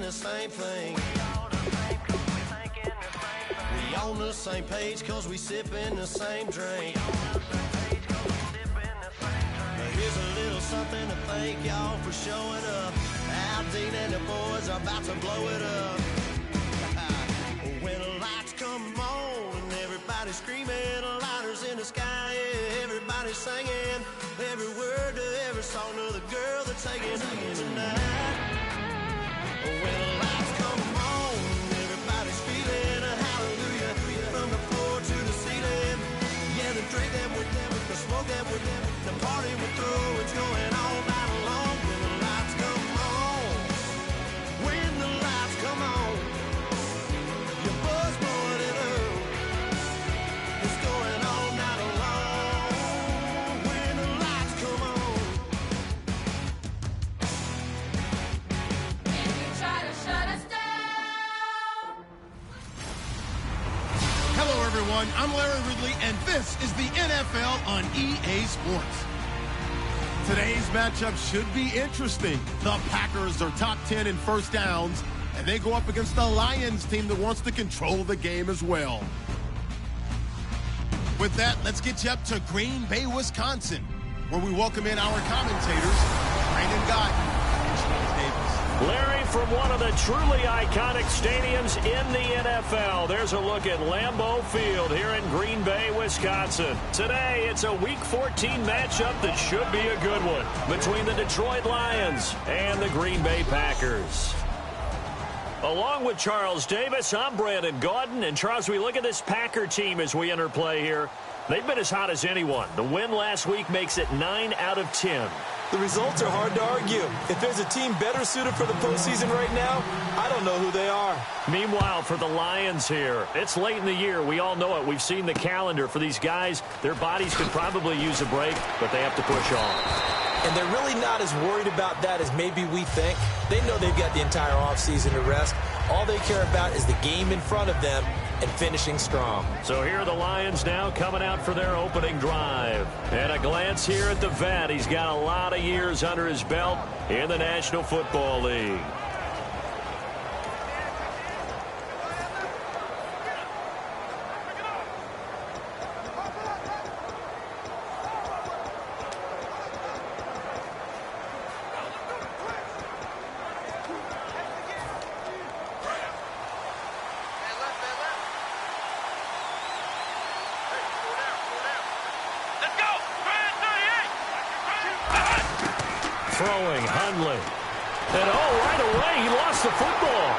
the same thing. We on the same page cause we sippin' the same drink. But here's a little something to thank y'all for showing up. Al Dean and the boys are about to blow it up. When the lights come on and everybody's screaming, lighters in the sky, yeah, everybody's singing every word to every song of the girl that's taking tonight. When the lights come on, everybody's feeling a hallelujah from the floor to the ceiling. Yeah, the drink that we're them, the smoke that we're them, the party we're through, it's going all night long. When the lights come on, when the lights come on, your buzz blowing it up, it's going all night long. When the lights come on. Hello, everyone. I'm Larry Ridley, and this is the NFL on EA Sports. Today's matchup should be interesting. The Packers are top 10 in first downs, and they go up against the Lions team that wants to control the game as well. With that, let's get you up to Green Bay, Wisconsin, where we welcome in our commentators, Brandon Gott and Charles Davis. Larry, from one of the truly iconic stadiums in the NFL, there's a look at Lambeau Field here in Green Bay, Wisconsin. Today, it's a Week 14 matchup that should be a good one between the Detroit Lions and the Green Bay Packers. Along with Charles Davis, I'm Brandon Gaudin. And Charles, we look at this Packer team as we enter play here. They've been as hot as anyone. The win last week makes it 9 out of 10. The results are hard to argue. If there's a team better suited for the postseason right now, I don't know who they are. Meanwhile, for the Lions here, it's late in the year. We all know it. We've seen the calendar for these guys. Their bodies could probably use a break, but they have to push on. And they're really not as worried about that as maybe we think. They know they've got the entire offseason to rest. All they care about is the game in front of them and finishing strong. So here are the Lions now coming out for their opening drive. And a glance here at the vet. He's got a lot of years under his belt in the National Football League. Throwing, Hundley. And right away, he lost the football.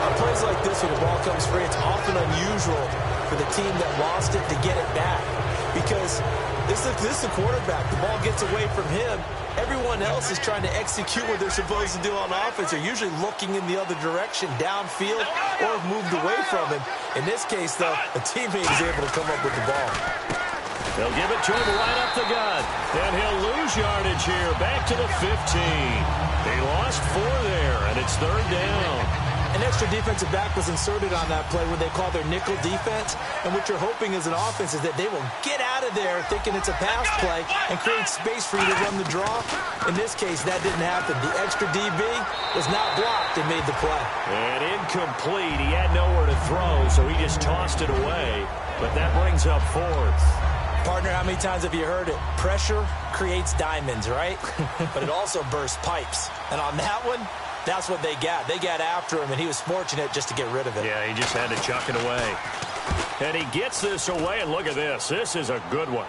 On plays like this, when the ball comes free, it's often unusual for the team that lost it to get it back. Because this is the quarterback. The ball gets away from him. Everyone else is trying to execute what they're supposed to do on offense. They're usually looking in the other direction, downfield, or have moved away from him. In this case, though, a teammate is able to come up with the ball. They'll give it to him right up the gut. And he'll lose yardage here, back to the 15. He lost 4 there, and it's 3rd down. An extra defensive back was inserted on that play when they call their nickel defense. And what you're hoping as an offense is that they will get out of there thinking it's a pass play and create space for you to run the draw. In this case, that didn't happen. The extra DB was not blocked and made the play. And incomplete. He had nowhere to throw, so he just tossed it away. But that brings up 4th. Partner, how many times have you heard it? Pressure creates diamonds, right? But it also bursts pipes. And on that one, that's what they got. They got after him, and he was fortunate just to get rid of it. Yeah, he just had to chuck it away. And he gets this away, and look at this. This is a good one.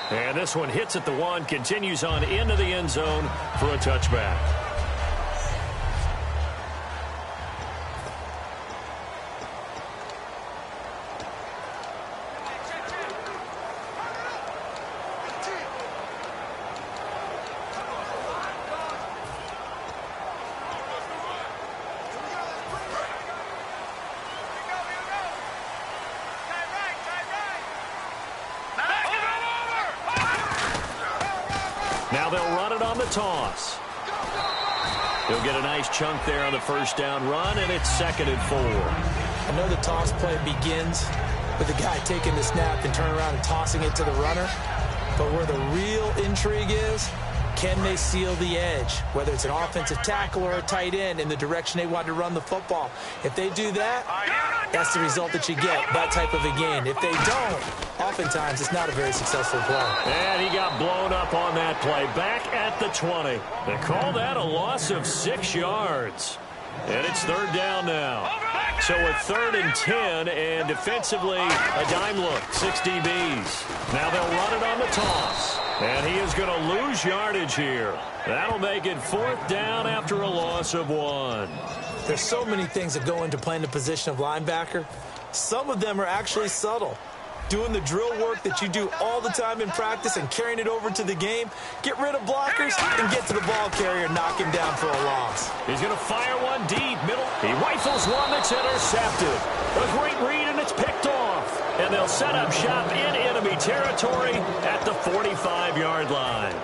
And this one hits at the 1, continues on into the end zone for a touchback. Now they'll run it on the toss. He'll get a nice chunk there on the first down run, and it's 2nd and 4. I know the toss play begins with the guy taking the snap and turning around and tossing it to the runner. But where the real intrigue is, can they seal the edge, whether it's an offensive tackle or a tight end, in the direction they want to run the football? If they do that, that's the result that you get, that type of a gain. If they don't, oftentimes it's not a very successful play. And he got blown up on that play. Back at the 20. They call that a loss of 6 yards. And it's third down now. So a 3rd and 10, and defensively, a dime look, 6 DBs. Now they'll run it on the toss. And he is going to lose yardage here. That'll make it 4th down after a loss of 1. There's so many things that go into playing the position of linebacker. Some of them are actually subtle. Doing the drill work that you do all the time in practice and carrying it over to the game. Get rid of blockers and get to the ball carrier, knock him down for a loss. He's going to fire one deep, middle. He rifles one that's intercepted. A great read, and it's picked off. And they'll set up shop in enemy territory at the 45-yard line.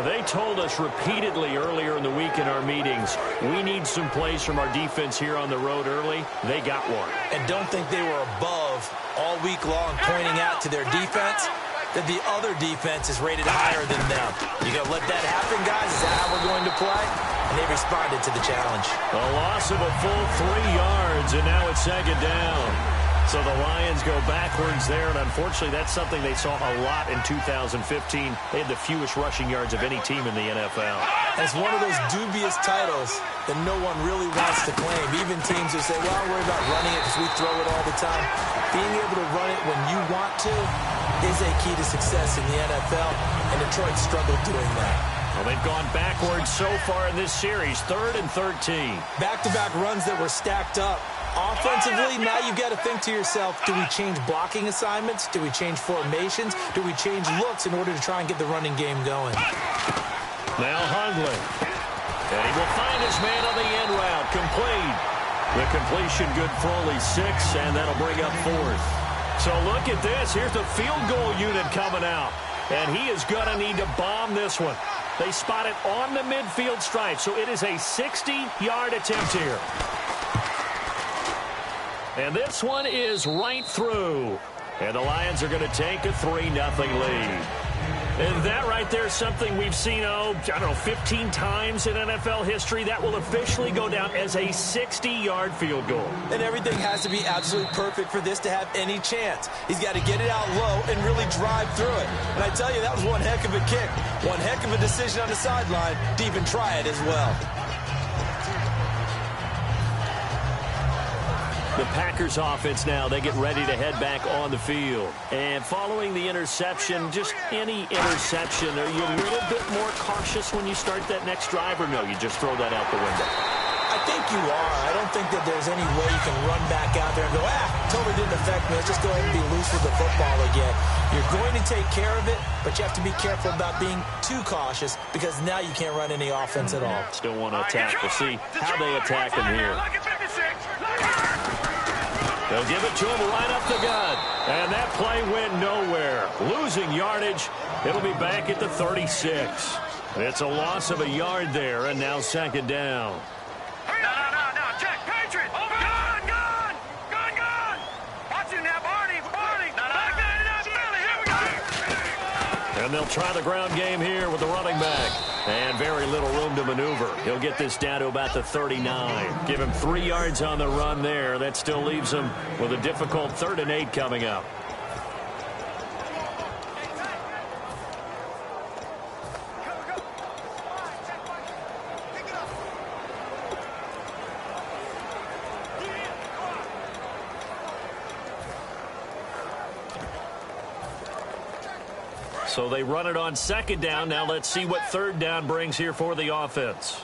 They told us repeatedly earlier in the week in our meetings, we need some plays from our defense here on the road early. They got one. And don't think they were above all week long pointing out to their defense that the other defense is rated higher than them. You going to let that happen, guys? Is that how we're going to play? And they responded to the challenge. A loss of a full 3 yards, and now it's 2nd down. So the Lions go backwards there, and unfortunately that's something they saw a lot in 2015. They had the fewest rushing yards of any team in the NFL. And it's one of those dubious titles that no one really wants to claim. Even teams who say, well, I'll worry about running it because we throw it all the time. Being able to run it when you want to is a key to success in the NFL, and Detroit struggled doing that. Well, they've gone backwards so far in this series, 3rd and 13. Back-to-back runs that were stacked up. Offensively, now you've got to think to yourself, do we change blocking assignments? Do we change formations? Do we change looks in order to try and get the running game going? Now Hundley. And he will find his man on the end route. Complete. The completion good for only 6, and that'll bring up 4th. So look at this. Here's the field goal unit coming out. And he is going to need to bomb this one. They spot it on the midfield stripe, so it is a 60-yard attempt here. And this one is right through. And the Lions are going to take a 3-0 lead. And that right there is something we've seen, 15 times in NFL history. That will officially go down as a 60-yard field goal. And everything has to be absolutely perfect for this to have any chance. He's got to get it out low and really drive through it. And I tell you, that was one heck of a kick. One heck of a decision on the sideline to even try it as well. The Packers offense now, they get ready to head back on the field. And following the interception, just any interception, are you a little bit more cautious when you start that next drive, or no, you just throw that out the window? I think you are. I don't think that there's any way you can run back out there and go, totally didn't affect me. Let's just go ahead and be loose with the football again. You're going to take care of it, but you have to be careful about being too cautious because now you can't run any offense at all. Still want to attack. We'll see how they attack him here. They'll give it to him right up the gut. And that play went nowhere. Losing yardage. It'll be back at the 36. It's a loss of a yard there, and now 2nd down. No. Check. Patriot. Gone. Watch it now, Barney. Back there, here we go. And they'll try the ground game here with the running back. And very little room to maneuver. He'll get this down to about the 39. Give him 3 yards on the run there. That still leaves him with a difficult 3rd and 8 coming up. So they run it on 2nd down. Now let's see what 3rd down brings here for the offense.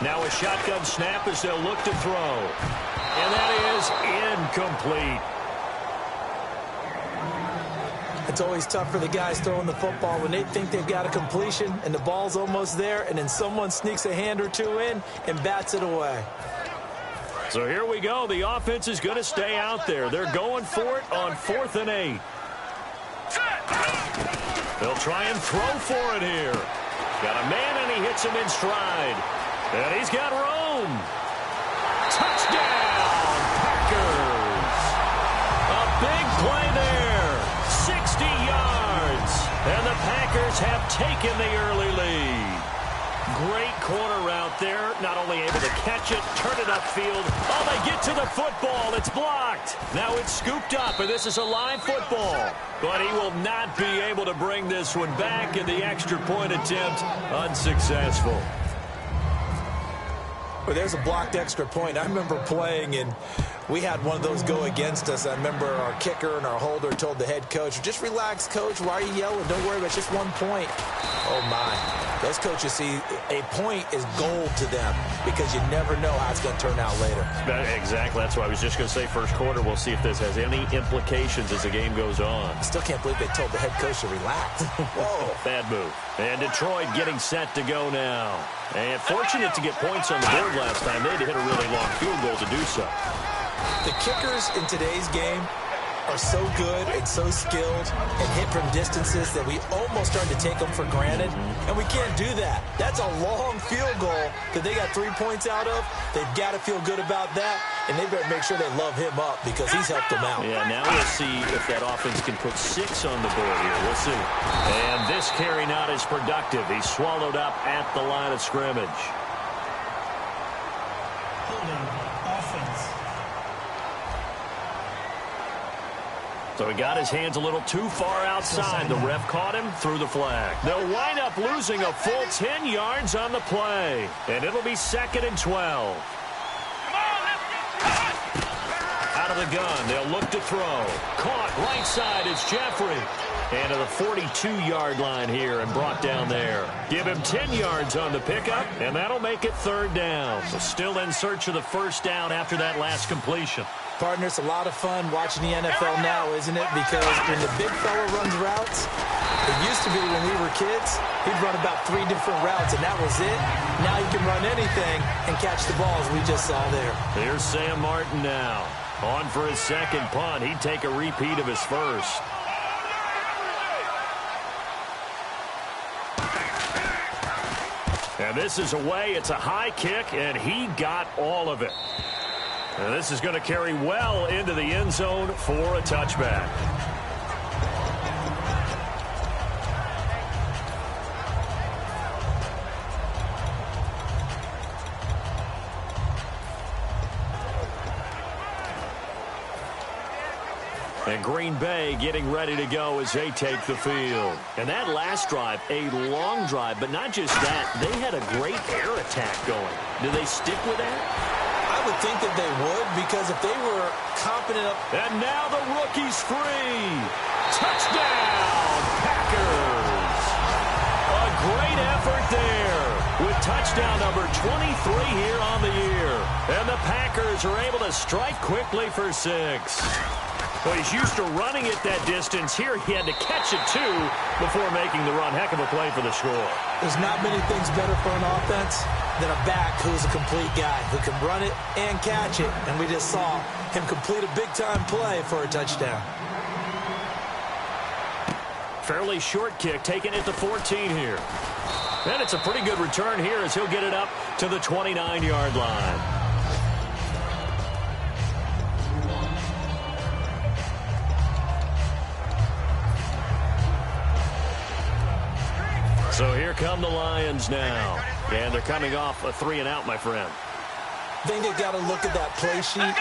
Now a shotgun snap as they'll look to throw. And that is incomplete. It's always tough for the guys throwing the football when they think they've got a completion and the ball's almost there, and then someone sneaks a hand or two in and bats it away. So here we go. The offense is going to stay out there. They're going for it on 4th and 8. They'll try and throw for it here. Got a man, and he hits him in stride. And he's got room. Touchdown, Packers. play there. 60 yards. And the Packers have taken the early lead. Great corner route there. Not only able to catch it, turn it upfield. Oh, they get to the football. It's blocked. Now it's scooped up, and this is a live football. But he will not be able to bring this one back, and the extra point attempt unsuccessful. Well, there's a blocked extra point. I remember playing, and we had one of those go against us. I remember our kicker and our holder told the head coach, just relax, coach. Why are you yelling? Don't worry about it. It's just 1 point. Oh, my. Those coaches see a point is gold to them because you never know how it's going to turn out later. Exactly. That's why I was just going to say first quarter. We'll see if this has any implications as the game goes on. I still can't believe they told the head coach to relax. Whoa. Bad move. And Detroit getting set to go now. And fortunate to get points on the board last time. They had to hit a really long field goal to do so. The kickers in today's game are so good and so skilled and hit from distances that we almost start to take them for granted, and we can't do that. That's a long field goal that they got 3 points out of. They've got to feel good about that, and they better make sure they love him up because he's helped them out. Yeah, now we'll see if that offense can put 6 on the board here. We'll see. And this carry not as productive. He's swallowed up at the line of scrimmage. So he got his hands a little too far outside. The ref caught him, threw the flag. They'll wind up losing a full 10 yards on the play. And it'll be 2nd and 12. Out of the gun, they'll look to throw. Caught right side is Jeffrey. And to the 42-yard line here and brought down there. Give him 10 yards on the pickup, and that'll make it 3rd down. So still in search of the first down after that last completion. Partner, it's a lot of fun watching the NFL now, isn't it? Because when the big fella runs routes, it used to be when we were kids, he'd run about 3 different routes, and that was it. Now he can run anything and catch the balls we just saw there. Here's Sam Martin now. On for his second punt. He'd take a repeat of his first. And this is away. It's a high kick, and he got all of it. And this is going to carry well into the end zone for a touchback. And Green Bay getting ready to go as they take the field. And that last drive, a long drive, but not just that. They had a great air attack going. Do they stick with that? I would think that they would, because if they were confident up. And now the rookie's free. Touchdown, Packers. A great effort there with touchdown number 23 here on the year. And the Packers are able to strike quickly for 6. Well, he's used to running it that distance. Here he had to catch it, too, before making the run. Heck of a play for the score. There's not many things better for an offense than a back who's a complete guy who can run it and catch it. And we just saw him complete a big-time play for a touchdown. Fairly short kick, taking it to 14 here. And it's a pretty good return here as he'll get it up to the 29-yard line. So here come the Lions now. And they're coming off a 3-and-out, my friend. I think they've got to look at that play sheet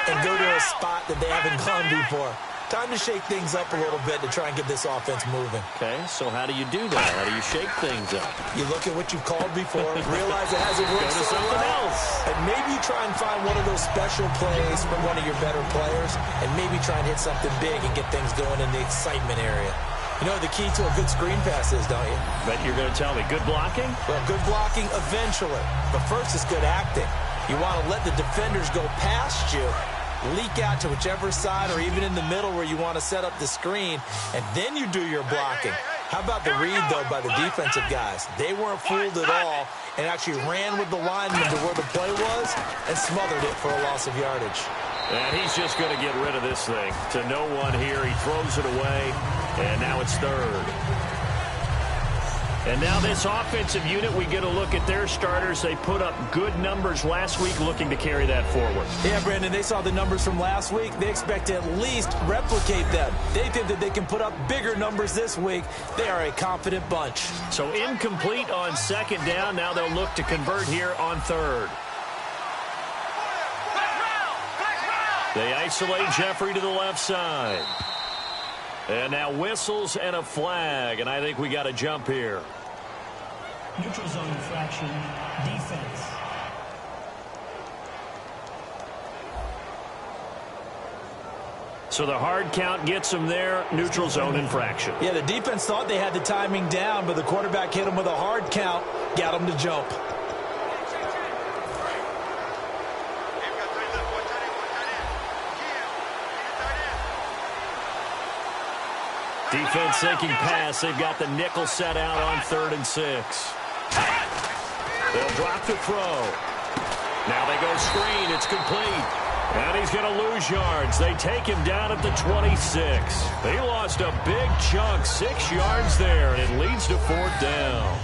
and go to a spot that they haven't gone before. Time to shake things up a little bit to try and get this offense moving. Okay, so how do you do that? How do you shake things up? You look at what you've called before, realize it hasn't worked Go to so something well, else. and maybe try and find one of those special plays from one of your better players, and maybe try and hit something big and get things going in the excitement area. You know the key to a good screen pass is, don't you? Bet you're going to tell me. Good blocking? Well, good blocking eventually. But first is good acting. You want to let the defenders go past you, leak out to whichever side or even in the middle where you want to set up the screen, and then you do your blocking. How about the read, though, by the defensive guys? They weren't fooled at all and actually ran with the lineman to where the play was and smothered it for a loss of yardage. And he's just going to get rid of this thing. To no one here. He throws it away, and now it's 3rd. And now this offensive unit, we get a look at their starters. They put up good numbers last week, looking to carry that forward. Yeah, Brandon, they saw the numbers from last week. They expect to at least replicate them. They think that they can put up bigger numbers this week. They are a confident bunch. So incomplete on second down. Now they'll look to convert here on third. They isolate Jeffrey to the left side. And now whistles and a flag, and I think we got a jump here. Neutral zone infraction, defense. So the hard count gets them there, neutral zone infraction. Yeah, the defense thought they had the timing down, but the quarterback hit them with a hard count, got them to jump. Defense thinking pass. They've got the nickel set out on 3rd and 6. They'll drop to throw. Now they go screen. It's complete. And he's going to lose yards. They take him down at the 26. They lost a big chunk, 6 yards there, and it leads to 4th down.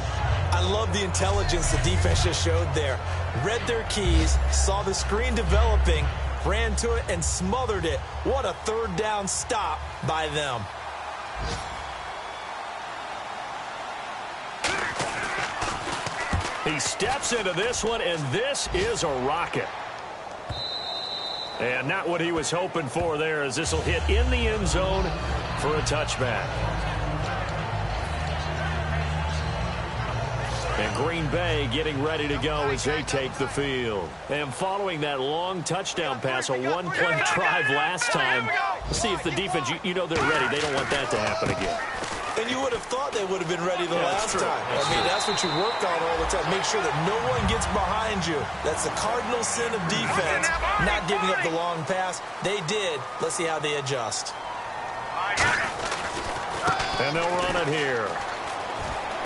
I love the intelligence the defense just showed there. Read their keys, saw the screen developing, ran to it, and smothered it. What a 3rd down stop by them. He steps into this one, and this is a rocket. And not what he was hoping for there, as this will hit in the end zone for a touchback. And Green Bay getting ready to go as they take the field. And following that long touchdown pass, a one-play drive last time. Let's see if the defense, you know they're ready. They don't want that to happen again. And you would have thought they would have been ready the last time. That's what you work on all the time. Make sure that no one gets behind you. That's the cardinal sin of defense, not giving up the long pass. They did. Let's see how they adjust. And they'll run it here.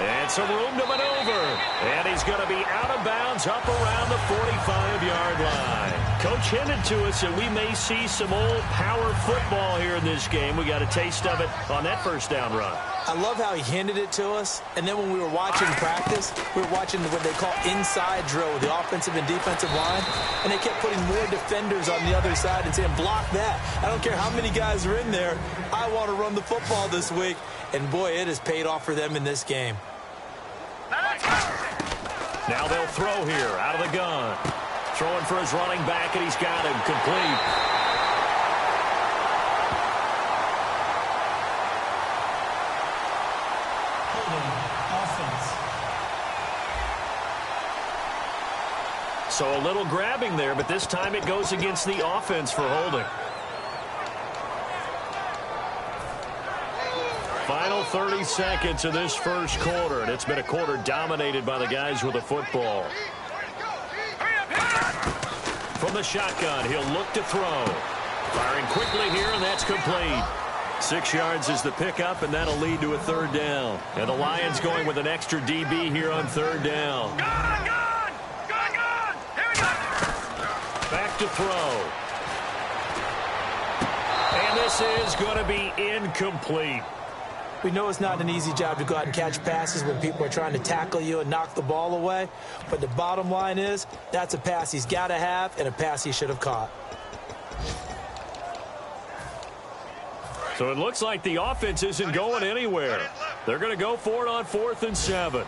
And some room to maneuver. And he's going to be out of bounds up around the 45-yard line. Coach hinted to us that we may see some old power football here in this game. We got a taste of it on that first down run. I love how he hinted it to us. And then when we were watching practice, we were watching what they call inside drill with the offensive and defensive line. And they kept putting more defenders on the other side and saying, block that. I don't care how many guys are in there. I want to run the football this week. And, boy, it has paid off for them in this game. Now they'll throw here out of the gun. Throwing for his running back, and he's got him complete. So a little grabbing there, but this time it goes against the offense for holding. Final 30 seconds of this first quarter, and it's been a quarter dominated by the guys with the football. From the shotgun, he'll look to throw. Firing quickly here, and that's complete. 6 yards is the pickup, and that'll lead to a 3rd down. And the Lions going with an extra DB here on 3rd down. Back to throw. And this is going to be incomplete. We know it's not an easy job to go out and catch passes when people are trying to tackle you and knock the ball away. But the bottom line is, that's a pass he's got to have and a pass he should have caught. So it looks like the offense isn't going anywhere. They're going to go for it on 4th and 7.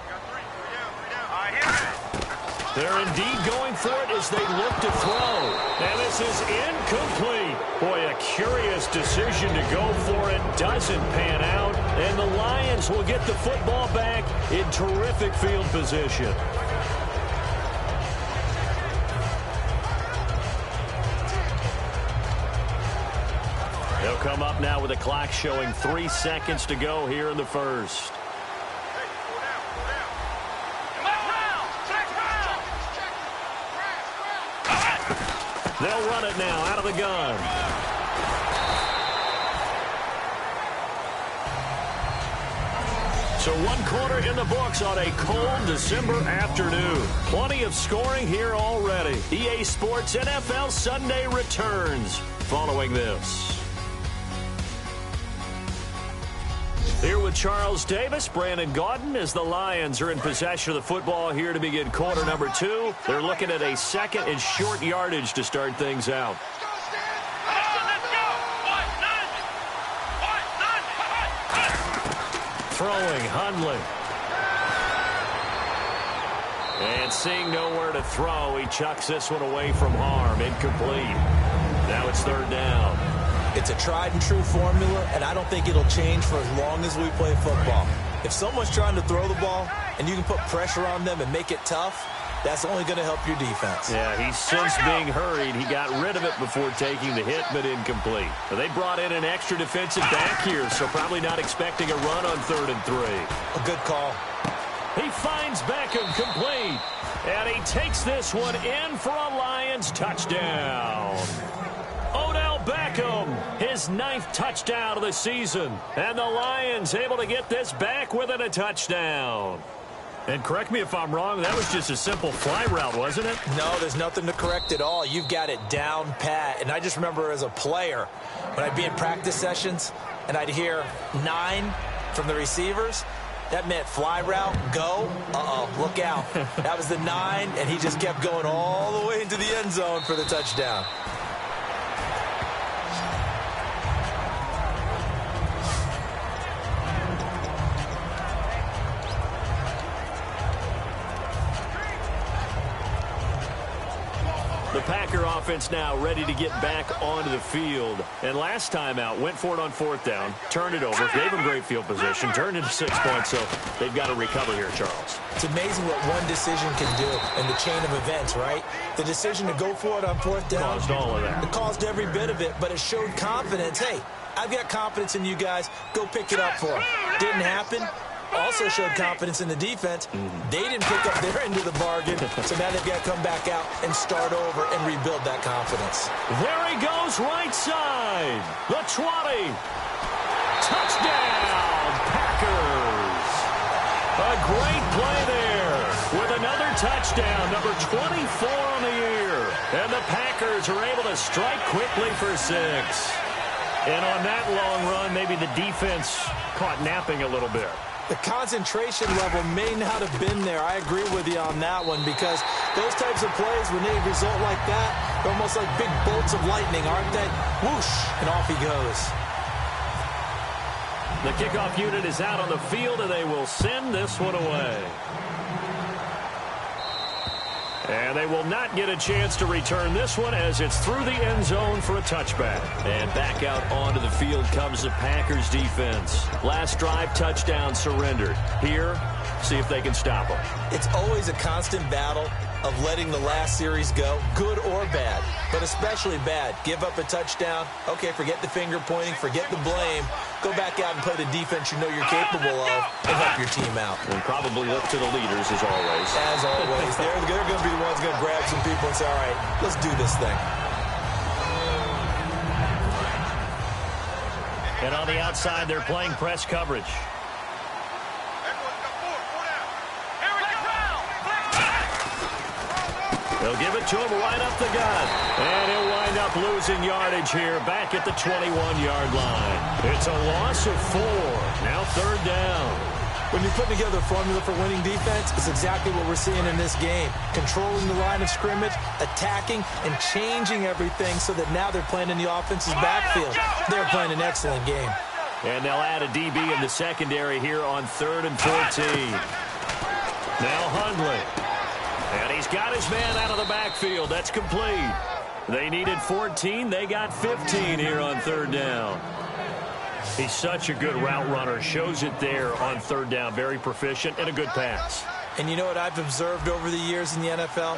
They're indeed going for it as they look to throw. And this is incomplete. Boy, a curious decision to go for it. Doesn't pan out. And the Lions will get the football back in terrific field position. They'll come up now with the clock showing 3 seconds to go here in the first. They'll run it now out of the gun. So 1 quarter in the books on a cold December afternoon. Plenty of scoring here already. EA Sports NFL Sunday returns following this. Here with Charles Davis, Brandon Gaudin, as the Lions are in possession of the football here to begin quarter number 2. They're looking at a second and short yardage to start things out. Throwing, Hundley. And seeing nowhere to throw, he chucks this one away from harm. Incomplete. Now it's third down. It's a tried and true formula, and I don't think it'll change for as long as we play football. If someone's trying to throw the ball and you can put pressure on them and make it tough, that's only going to help your defense. Yeah, he's since being hurried. He got rid of it before taking the hit, but incomplete. But they brought in an extra defensive back here, so probably not expecting a run on 3rd and 3. A good call. He finds Beckham complete, and he takes this one in for a Lions touchdown. Odell Beckham, his 9th touchdown of the season, and the Lions able to get this back within a touchdown. And correct me if I'm wrong, that was just a simple fly route, wasn't it? No, there's nothing to correct at all. You've got it down pat. And I just remember as a player, when I'd be in practice sessions and I'd hear 9 from the receivers, that meant fly route, go, look out. That was the 9, and he just kept going all the way into the end zone for the touchdown. The Packer offense now ready to get back onto the field. And last time out, went for it on 4th down, turned it over, gave them great field position, turned it to 6 points, so they've got to recover here, Charles. It's amazing what one decision can do in the chain of events, right? The decision to go for it on 4th down. Caused all of that. It caused every bit of it, but it showed confidence. Hey, I've got confidence in you guys. Go pick it up for them. Didn't happen. Also showed confidence in the defense. They didn't pick up their end of the bargain, so now they've got to come back out and start over and rebuild that confidence. There he goes, right side. The 20. Touchdown, Packers. A great play there with another touchdown, number 24 on the year. And the Packers are able to strike quickly for 6. And on that long run, maybe the defense caught napping a little bit. The concentration level may not have been there. I agree with you on that one, because those types of plays, when they result like that, they're almost like big bolts of lightning, aren't they? Whoosh, and off he goes. The kickoff unit is out on the field, and they will send this one away. And they will not get a chance to return this one as it's through the end zone for a touchback. And back out onto the field comes the Packers defense. Last drive, touchdown surrendered. Here, see if they can stop them. It's always a constant battle of letting the last series go, good or bad, but especially bad. Give up a touchdown. Okay, forget the finger pointing, forget the blame. Go back out and play the defense you know you're capable of and help your team out. And probably look to the leaders as always. As always. They're going to be the ones going to grab some people and say, all right, let's do this thing. And on the outside, they're playing press coverage. They'll give it to him right up the gut. And he'll wind up losing yardage here back at the 21-yard line. It's a loss of 4. Now 3rd down. When you're putting together a formula for winning defense, it's exactly what we're seeing in this game. Controlling the line of scrimmage, attacking, and changing everything so that now they're playing in the offense's backfield. They're playing an excellent game. And they'll add a DB in the secondary here on 3rd and 14. Now Hundley. And he's got his man out of the backfield. That's complete. They needed 14. They got 15 here on 3rd down. He's such a good route runner. Shows it there on 3rd down. Very proficient and a good pass. And you know what I've observed over the years in the NFL?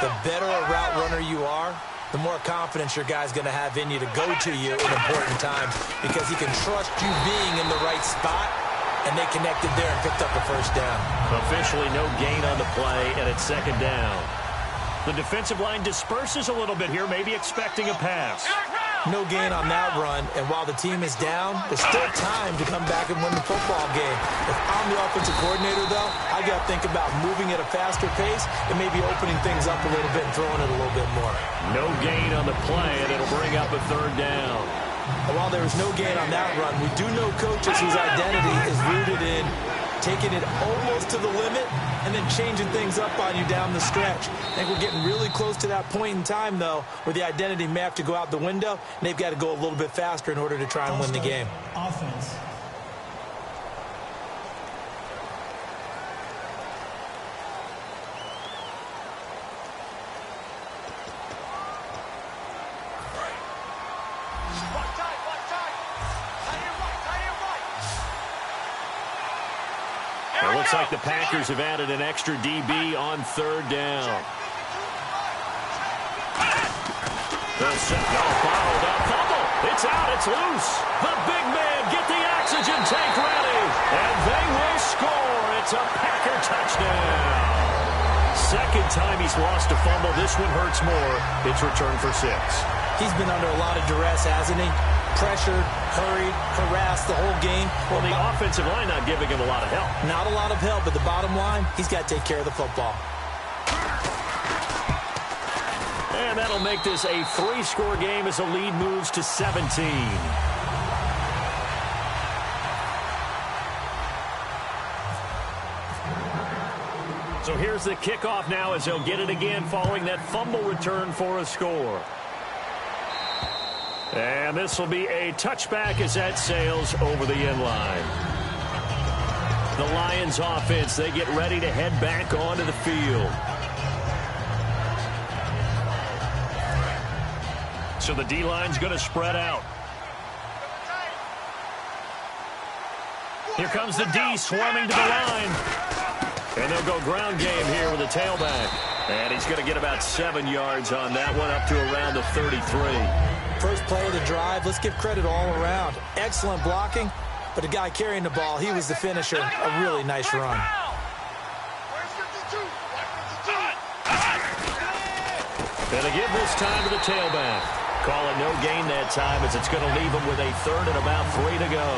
The better a route runner you are, the more confidence your guy's going to have in you to go to you in important times, because he can trust you being in the right spot. And they connected there and picked up a 1st down. Officially no gain on the play, and it's 2nd down. The defensive line disperses a little bit here, maybe expecting a pass. No gain on that run, and while the team is down, there's still time to come back and win the football game. If I'm the offensive coordinator, though, I got to think about moving at a faster pace and maybe opening things up a little bit and throwing it a little bit more. No gain on the play, and it'll bring up a 3rd down. And while there was no gain on that run, we do know coaches whose identity is rooted in taking it almost to the limit and then changing things up on you down the stretch. I think we're getting really close to that point in time, though, where the identity may have to go out the window, and they've got to go a little bit faster in order to try and win the game. Offense. It looks like the Packers have added an extra DB on third down. Bottled up fumble. It's out. It's loose. The big man get the oxygen tank ready. And they will score. It's a Packer touchdown. Second time he's lost a fumble. This one hurts more. It's returned for 6. He's been under a lot of duress, hasn't he? Pressured, hurried, harassed the whole game. Well, the offensive line not giving him a lot of help. Not a lot of help, but the bottom line, he's got to take care of the football. And that'll make this a 3-score game as the lead moves to 17. So here's the kickoff now as they'll get it again following that fumble return for a score. And this will be a touchback as that sails over the end line. The Lions offense, they get ready to head back onto the field. So the D-line's going to spread out. Here comes the D swarming to the line. And they'll go ground game here with the tailback. And he's going to get about 7 yards on that one, up to around the 33. First play of the drive, let's give credit all around. Excellent blocking, but the guy carrying the ball, he was the finisher. A really nice run. And they give this time to the tailback. Call it no gain that time as it's going to leave him with a third and about 3 to go.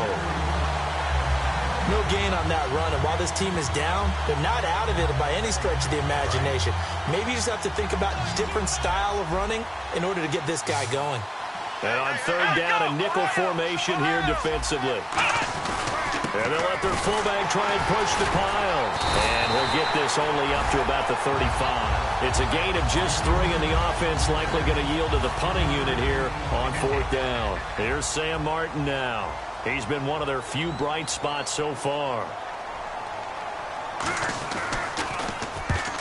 No gain on that run, and while this team is down, they're not out of it by any stretch of the imagination. Maybe you just have to think about different style of running in order to get this guy going. And on third down, a nickel formation here defensively. And they'll let their fullback try and push the pile. And he'll get this only up to about the 35. It's a gain of just 3, and the offense likely going to yield to the punting unit here on fourth down. Here's Sam Martin now. He's been one of their few bright spots so far.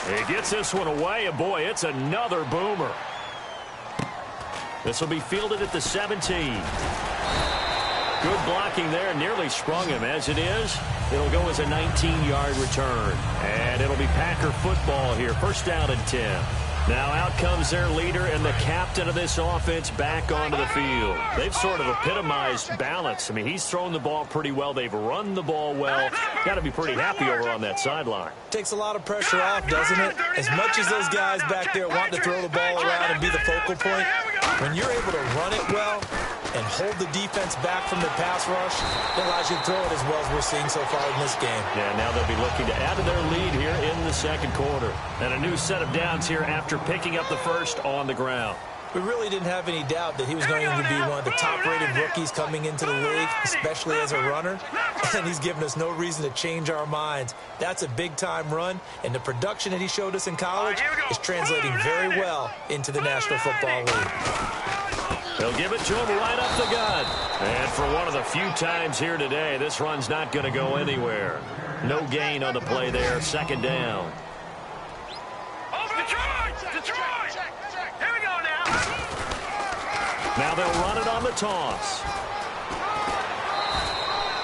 He gets this one away, and boy, it's another boomer. This will be fielded at the 17. Good blocking there, nearly sprung him. As it is, it'll go as a 19-yard return. And it'll be Packer football here. First down and 10. Now out comes their leader and the captain of this offense back onto the field. They've sort of epitomized balance. I mean, he's thrown the ball pretty well. They've run the ball well. Got to be pretty happy over on that sideline. Takes a lot of pressure off, doesn't it? As much as those guys back there want to throw the ball around and be the focal point, when you're able to run it well and hold the defense back from the pass rush, it allows you to throw it as well as we're seeing so far in this game. Yeah, now they'll be looking to add to their lead here in the second quarter. And a new set of downs here after picking up the first on the ground. We really didn't have any doubt that he was going to be one of the top-rated rookies coming into the league, especially as a runner. And he's given us no reason to change our minds. That's a big-time run, and the production that he showed us in college is translating very well into the National Football League. They'll give it to him right up the gut. And for one of the few times here today, this run's not going to go anywhere. No gain on the play there. Second down. Now they'll run it on the toss.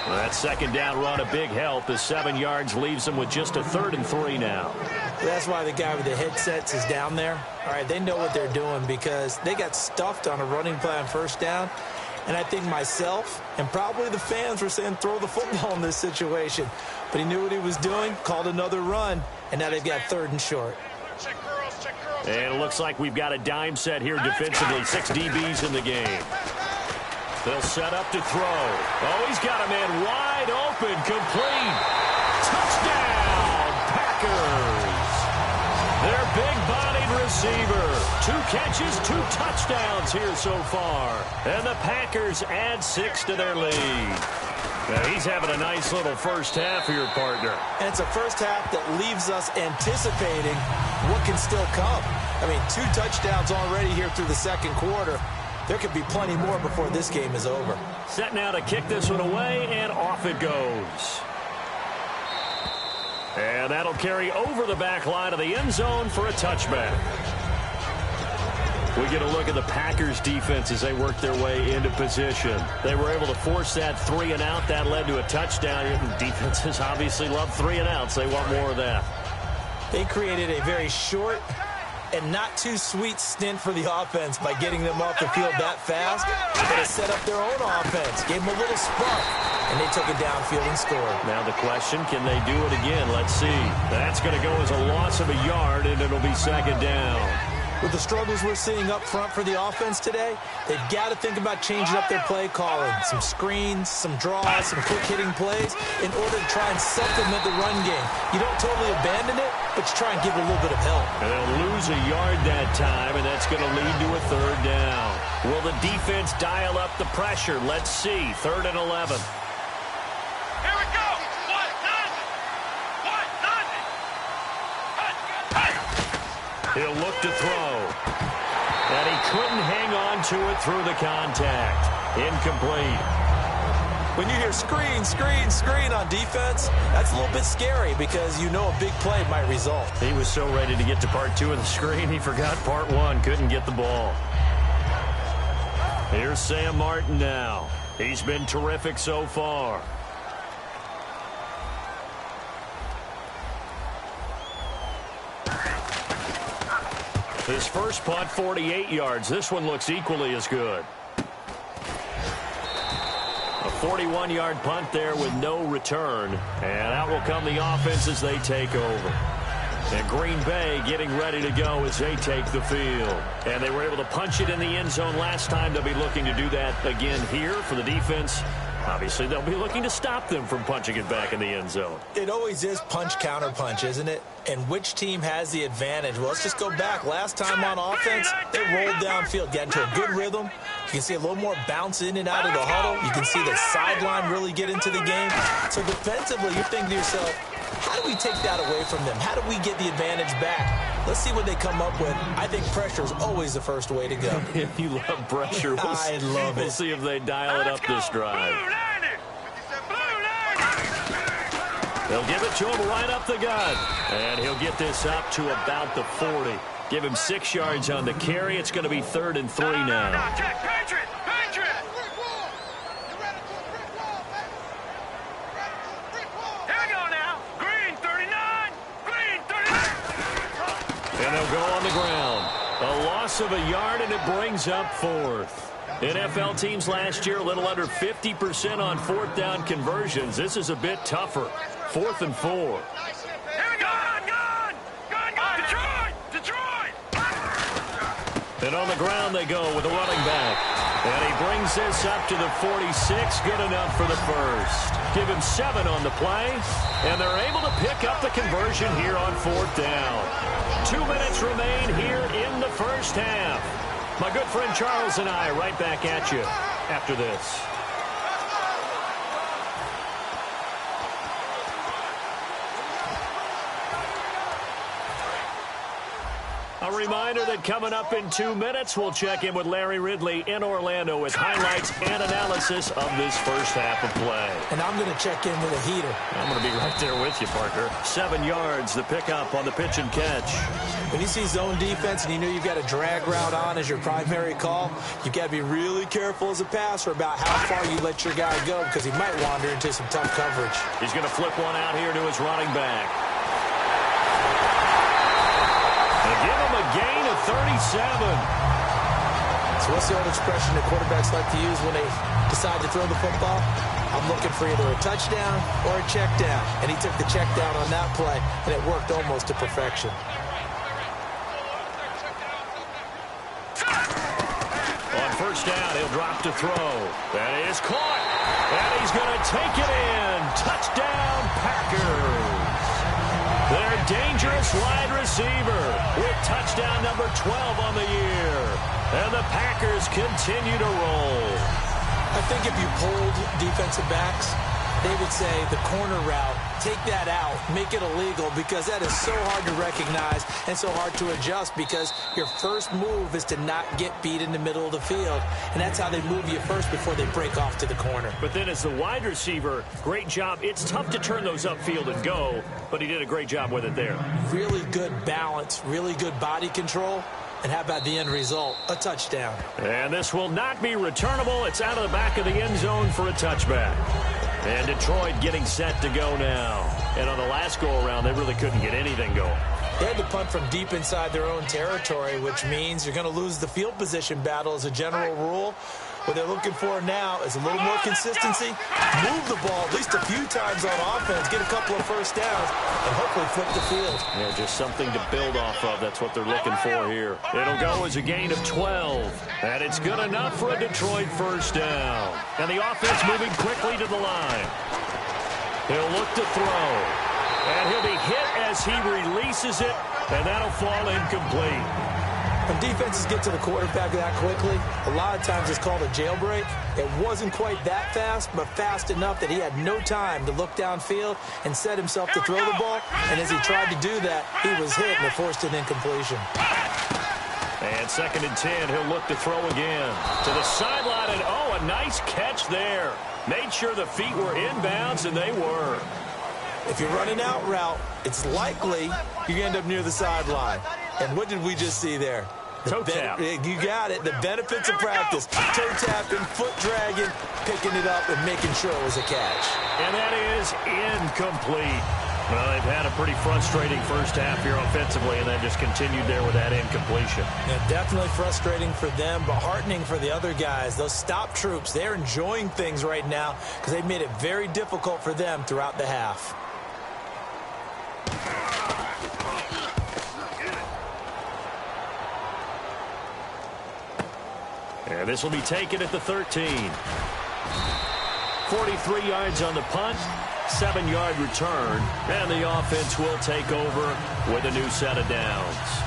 That second down run, a big help. The 7 yards leaves them with just a 3rd and 3 now. That's why the guy with the headsets is down there. All right, they know what they're doing because they got stuffed on a running play on first down. And I think myself and probably the fans were saying throw the football in this situation. But he knew what he was doing, called another run, and now they've got 3rd and short. And it looks like we've got a dime set here defensively. 6 DBs in the game. They'll set up to throw. Oh, he's got a man wide open, complete. Touchdown, Packers. Their big body wide receiver. 2 catches, 2 touchdowns here so far. And the Packers add 6 to their lead. Now, he's having a nice little first half here, partner. And it's a first half that leaves us anticipating what can still come. I mean, 2 touchdowns already here through the second quarter. There could be plenty more before this game is over. Set now to kick this one away, and off it goes. And that'll carry over the back line of the end zone for a touchback. We get a look at the Packers defense as they work their way into position. They were able to force that 3 and out. That led to a touchdown. Defenses obviously love 3 and outs. They want more of that. They created a very short and not too sweet stint for the offense by getting them off the field that fast. But it set up their own offense, gave them a little spark, and they took it downfield and scored. Now the question, can they do it again? Let's see. That's going to go as a loss of a yard, and it'll be second down. With the struggles we're seeing up front for the offense today, they've got to think about changing up their play calling. Some screens, some draws, some quick-hitting plays in order to try and supplement the run game. You don't totally abandon it, but you try and give it a little bit of help. And they'll lose a yard that time, and that's going to lead to a third down. Will the defense dial up the pressure? Let's see. 3rd and 11. Here we go. What? Nothing. He'll look to throw. And he couldn't hang on to it through the contact. Incomplete. When you hear screen, screen, screen on defense, that's a little bit scary because you know a big play might result. He was so ready to get to part 2 of the screen, he forgot part 1. Couldn't get the ball. Here's Sam Martin now. He's been terrific so far. His first punt, 48 yards. This one looks equally as good. A 41-yard punt there with no return. And out will come the offense as they take over. And Green Bay getting ready to go as they take the field. And they were able to punch it in the end zone last time. They'll be looking to do that again here for the defense. Obviously, they'll be looking to stop them from punching it back in the end zone. It always is punch-counter-punch, isn't it? And which team has the advantage? Well, let's just go back. Last time on offense, they rolled downfield, got into a good rhythm. You can see a little more bounce in and out of the huddle. You can see the sideline really get into the game. So defensively, you're thinking to yourself, how do we take that away from them? How do we get the advantage back? Let's see what they come up with. I think pressure is always the first way to go. You love pressure. I love it. We'll see if they dial it up this drive. They'll give it to him right up the gut. And he'll get this up to about the 40. Give him 6 yards on the carry. It's going to be 3rd and 3 now. Patriot! Here we go now. Green 39. Green 39. And they'll go on the ground. A loss of a yard, and it brings up 4th. NFL teams last year a little under 50% on 4th down conversions. This is a bit tougher. 4th and 4. Here we go. Gun. Detroit. And on the ground they go with the running back. And he brings this up to the 46. Good enough for the first. Give him 7 on the play. And they're able to pick up the conversion here on 4th down. 2 minutes remain here in the first half. My good friend Charles and I right back at you after this. A reminder that coming up in 2 minutes, we'll check in with Larry Ridley in Orlando with highlights and analysis of this first half of play. And I'm going to check in with a heater. I'm going to be right there with you, partner. 7 yards, the pickup on the pitch and catch. When you see zone defense and you know you've got a drag route on as your primary call, you've got to be really careful as a passer about how far you let your guy go because he might wander into some tough coverage. He's going to flip one out here to his running back. They give him a gain of 37. So what's the old expression that quarterbacks like to use when they decide to throw the football? I'm looking for either a touchdown or a check down. And he took the check down on that play, and it worked almost to perfection. On first down, he'll drop to throw. That is caught. And he's going to take it in. Touchdown, Packers. Their dangerous wide receiver with touchdown number 12 on the year. And the Packers continue to roll. I think if you polled defensive backs, they would say the corner route, take that out, make it illegal, because that is so hard to recognize and so hard to adjust, because your first move is to not get beat in the middle of the field, and that's how they move you first before they break off to the corner. But then as the wide receiver, great job. It's tough to turn those upfield and go, but he did a great job with it there. Really good balance, really good body control. And how about the end result? A touchdown. And this will not be returnable. It's out of the back of the end zone for a touchback. And Detroit getting set to go now. And on the last go-around, they really couldn't get anything going. They had to punt from deep inside their own territory, which means you're going to lose the field position battle as a general rule. What they're looking for now is a little more consistency, move the ball at least a few times on offense, get a couple of first downs, and hopefully flip the field. Yeah, just something to build off of. That's what they're looking for here. It'll go as a gain of 12, and it's good enough for a Detroit first down. And the offense moving quickly to the line. He'll look to throw, and he'll be hit as he releases it, and that'll fall incomplete. When defenses get to the quarterback that quickly, a lot of times it's called a jailbreak. It wasn't quite that fast, but fast enough that he had no time to look downfield and set himself to throw the ball. And as he tried to do that, he was hit and it forced an incompletion. And 2nd and 10, he'll look to throw again. To the sideline, and oh, a nice catch there. Made sure the feet were inbounds, and they were. If you're running out route, it's likely you end up near the sideline. And what did we just see there? Toe tap. You got it. The benefits of practice. Toe tapping, foot dragging, picking it up, and making sure it was a catch. And that is incomplete. Well, they've had a pretty frustrating first half here offensively, and they've just continued there with that incompletion. Yeah, definitely frustrating for them, but heartening for the other guys. Those stop troops, they're enjoying things right now because they've made it very difficult for them throughout the half. And this will be taken at the 13. 43 yards on the punt, 7-yard return, and the offense will take over with a new set of downs.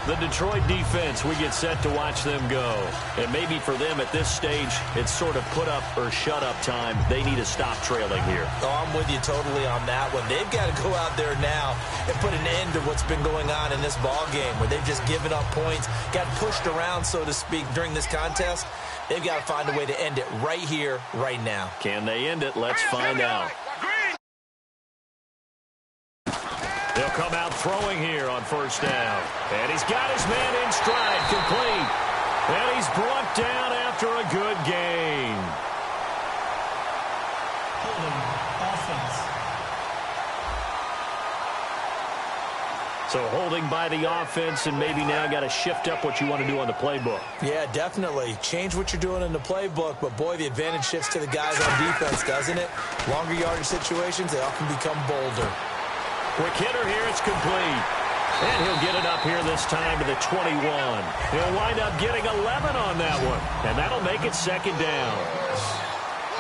The Detroit defense, we get set to watch them go. And maybe for them at this stage, it's sort of put up or shut up time. They need to stop trailing here. Oh, I'm with you totally on that one. They've got to go out there now and put an end to what's been going on in this ball game where they've just given up points, got pushed around, so to speak, during this contest. They've got to find a way to end it right here, right now. Can they end it? Let's find out. He'll come out throwing here on first down. And he's got his man in stride, complete. And he's brought down after a good gain. Holding offense. So holding by the offense, and maybe now got to shift up what you want to do on the playbook. Yeah, definitely. Change what you're doing in the playbook, but boy, the advantage shifts to the guys on defense, doesn't it? Longer yardage situations, they often become bolder. Quick hitter here, it's complete. And he'll get it up here this time to the 21. He'll wind up getting 11 on that one. And that'll make it 2nd down.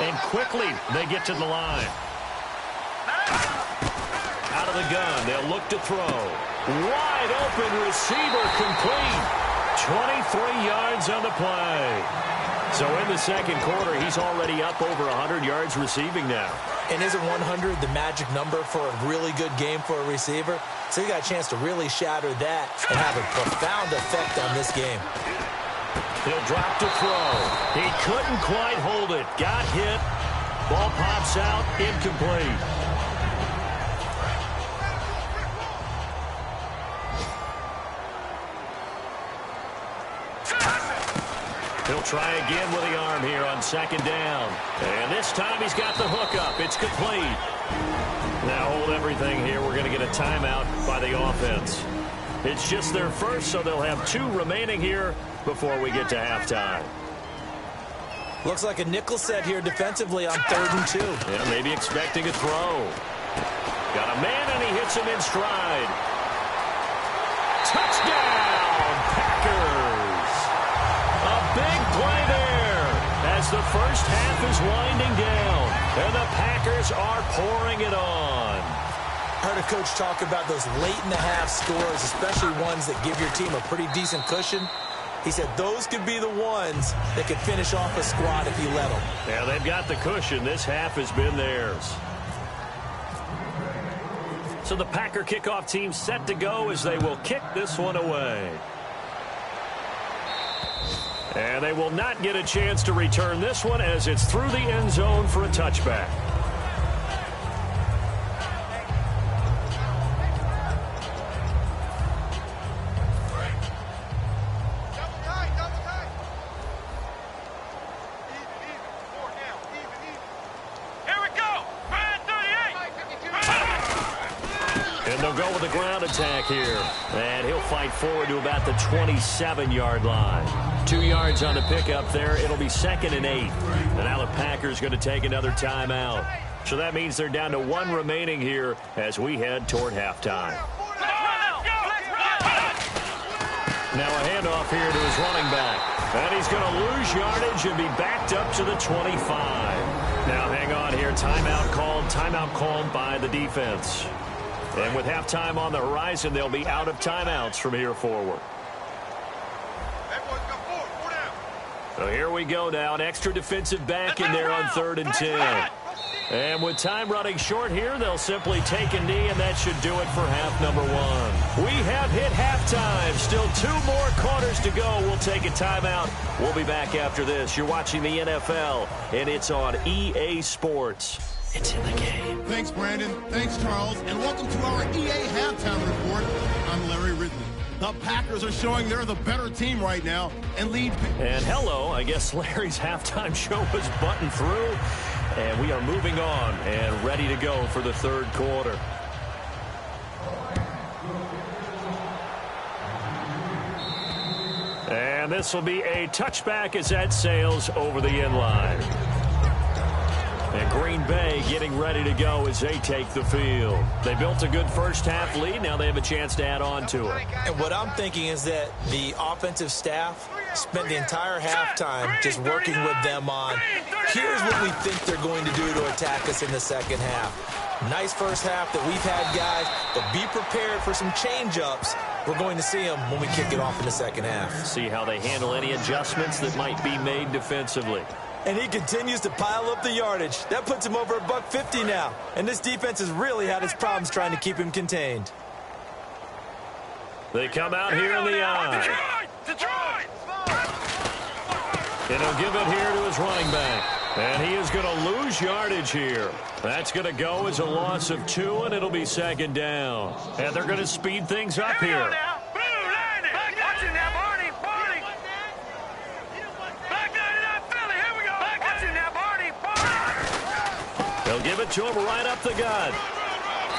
And quickly, they get to the line. Out of the gun, they'll look to throw. Wide open receiver, complete. 23 yards on the play. So in the 2nd quarter, he's already up over 100 yards receiving now. And isn't 100 the magic number for a really good game for a receiver? So he got a chance to really shatter that and have a profound effect on this game. He'll drop to throw. He couldn't quite hold it. Got hit. Ball pops out, incomplete. He'll try again with the arm here on 2nd down. And this time he's got the hook up. It's complete. Now hold everything here. We're going to get a timeout by the offense. It's just their first, so they'll have 2 remaining here before we get to halftime. Looks like a nickel set here defensively on 3rd and 2. Yeah, maybe expecting a throw. Got a man, and he hits him in stride. Touchdown, Packers! A big play there as the first half is winding down, and the Packers are pouring it on. I heard a coach talk about those late-in-the-half scores, especially ones that give your team a pretty decent cushion. He said those could be the ones that could finish off a squad if you let them. Yeah, they've got the cushion. This half has been theirs. So the Packer kickoff team set to go as they will kick this one away. And they will not get a chance to return this one as it's through the end zone for a touchback. And they'll go with a ground attack here. And he'll fight forward to about the 27-yard line. 2 yards on the pickup there. It'll be 2nd and 8. And now the Packers going to take another timeout. So that means they're down to 1 remaining here as we head toward halftime. Now a handoff here to his running back. And he's going to lose yardage and be backed up to the 25. Now hang on here. Timeout called by the defense. And with halftime on the horizon, they'll be out of timeouts from here forward. So here we go now. An extra defensive back in there on 3rd and 10. And with time running short here, they'll simply take a knee, and that should do it for half number 1. We have hit halftime. Still 2 more quarters to go. We'll take a timeout. We'll be back after this. You're watching the NFL, and it's on EA Sports. It's in the game. Thanks, Brandon. Thanks, Charles. And welcome to our EA Halftime Report. I'm Larry Ridley. The Packers are showing they're the better team right now and lead. And hello, I guess Larry's halftime show was buttoned through. And we are moving on and ready to go for the 3rd quarter. And this will be a touchback as that sails over the end line. And Green Bay getting ready to go as they take the field. They built a good first half lead. Now they have a chance to add on to it. And what I'm thinking is that the offensive staff spent the entire halftime just working with them on, here's what we think they're going to do to attack us in the second half. Nice first half that we've had, guys, but be prepared for some change-ups. We're going to see them when we kick it off in the second half. See how they handle any adjustments that might be made defensively. And he continues to pile up the yardage. That puts him over $150 now. And this defense has really had its problems trying to keep him contained. They come out here in the eye. And he'll give it here to his running back. And he is going to lose yardage here. That's going to go as a loss of 2, and it'll be 2nd down. And they're going to speed things up here. They'll give it to him right up the gut.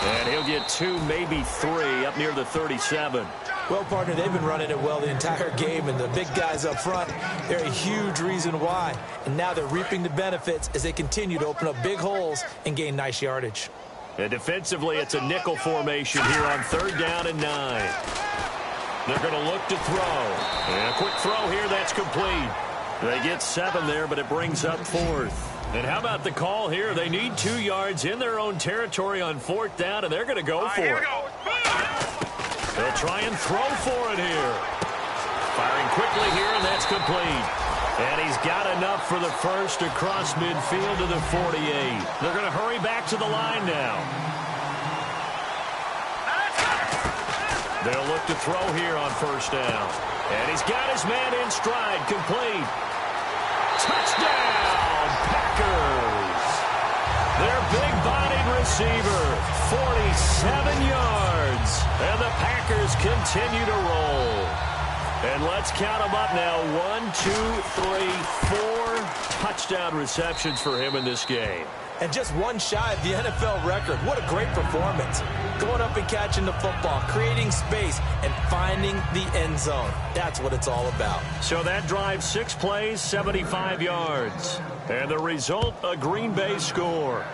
And he'll get 2, maybe 3 up near the 37. Well, partner, they've been running it well the entire game, and the big guys up front, they're a huge reason why. And now they're reaping the benefits as they continue to open up big holes and gain nice yardage. And defensively, it's a nickel formation here on 3rd down and 9. They're going to look to throw. And a quick throw here, that's complete. They get 7 there, but it brings up 4th. And how about the call here? They need 2 yards in their own territory on 4th down, and they're going to go for it. They'll try and throw for it here. Firing quickly here, and that's complete. And he's got enough for the first across midfield to the 48. They're going to hurry back to the line now. They'll look to throw here on 1st down. And he's got his man in stride, complete. Touchdown, Packers. Their big-bodied receiver, 47 yards. And the Packers continue to roll. And let's count them up now. 1, 2, 3, 4 touchdown receptions for him in this game. And just 1 shy of the NFL record. What a great performance. Going up and catching the football, creating space, and finding the end zone. That's what it's all about. So that drive, 6 plays, 75 yards. And the result, a Green Bay score.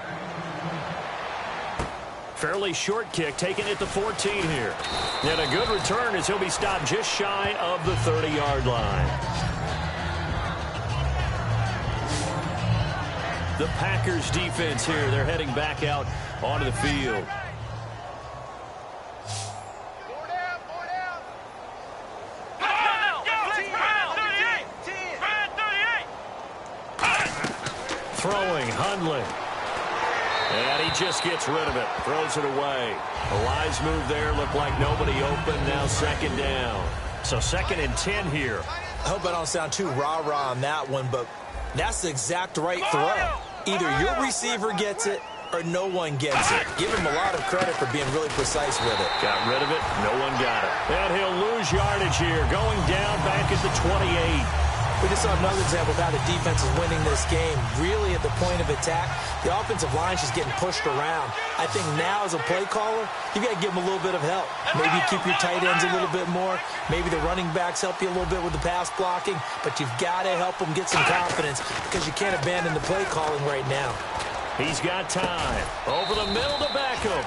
Fairly short kick, taken at the 14 here. And a good return as he'll be stopped just shy of the 30-yard line. The Packers defense here, they're heading back out onto the field. Hundley. And he just gets rid of it. Throws it away. A wise move there. Looked like nobody open. Now second down. So 2nd and 10 here. I hope I don't sound too rah-rah on that one, but that's the exact right throw. Either your receiver gets it or no one gets it. Give him a lot of credit for being really precise with it. Got rid of it. No one got it. And he'll lose yardage here. Going down back at the 28. We just saw another example of how the defense is winning this game. Really at the point of attack, the offensive line's just getting pushed around. I think now as a play caller, you got to give them a little bit of help. Maybe keep your tight ends a little bit more. Maybe the running backs help you a little bit with the pass blocking. But you've got to help them get some confidence because you can't abandon the play calling right now. He's got time. Over the middle to Beckham.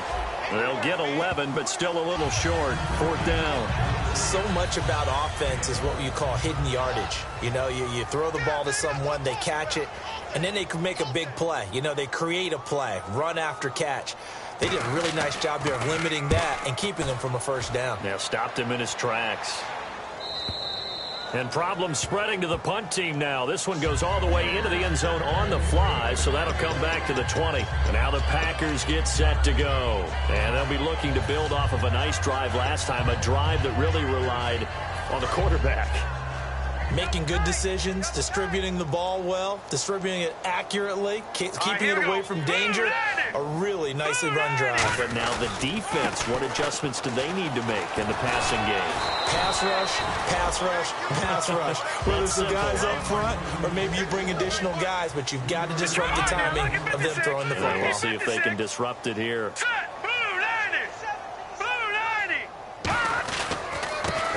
They'll get 11, but still a little short. 4th down. So much about offense is what you call hidden yardage. You know, you throw the ball to someone, they catch it, and then they can make a big play. You know, they create a play, run after catch. They did a really nice job here of limiting that and keeping him from a first down. Yeah, stopped him in his tracks. And problems spreading to the punt team now. This one goes all the way into the end zone on the fly, so that'll come back to the 20. And now the Packers get set to go. And they'll be looking to build off of a nice drive last time, a drive that really relied on the quarterback. Making good decisions, distributing the ball well, distributing it accurately, keeping it away from danger. A really nicely run drive. But now the defense, what adjustments do they need to make in the passing game? Pass rush, pass rush, pass rush. Whether it's the guys up front or maybe you bring additional guys, but you've got to disrupt the timing of them throwing the football. And we'll see if they can disrupt it here.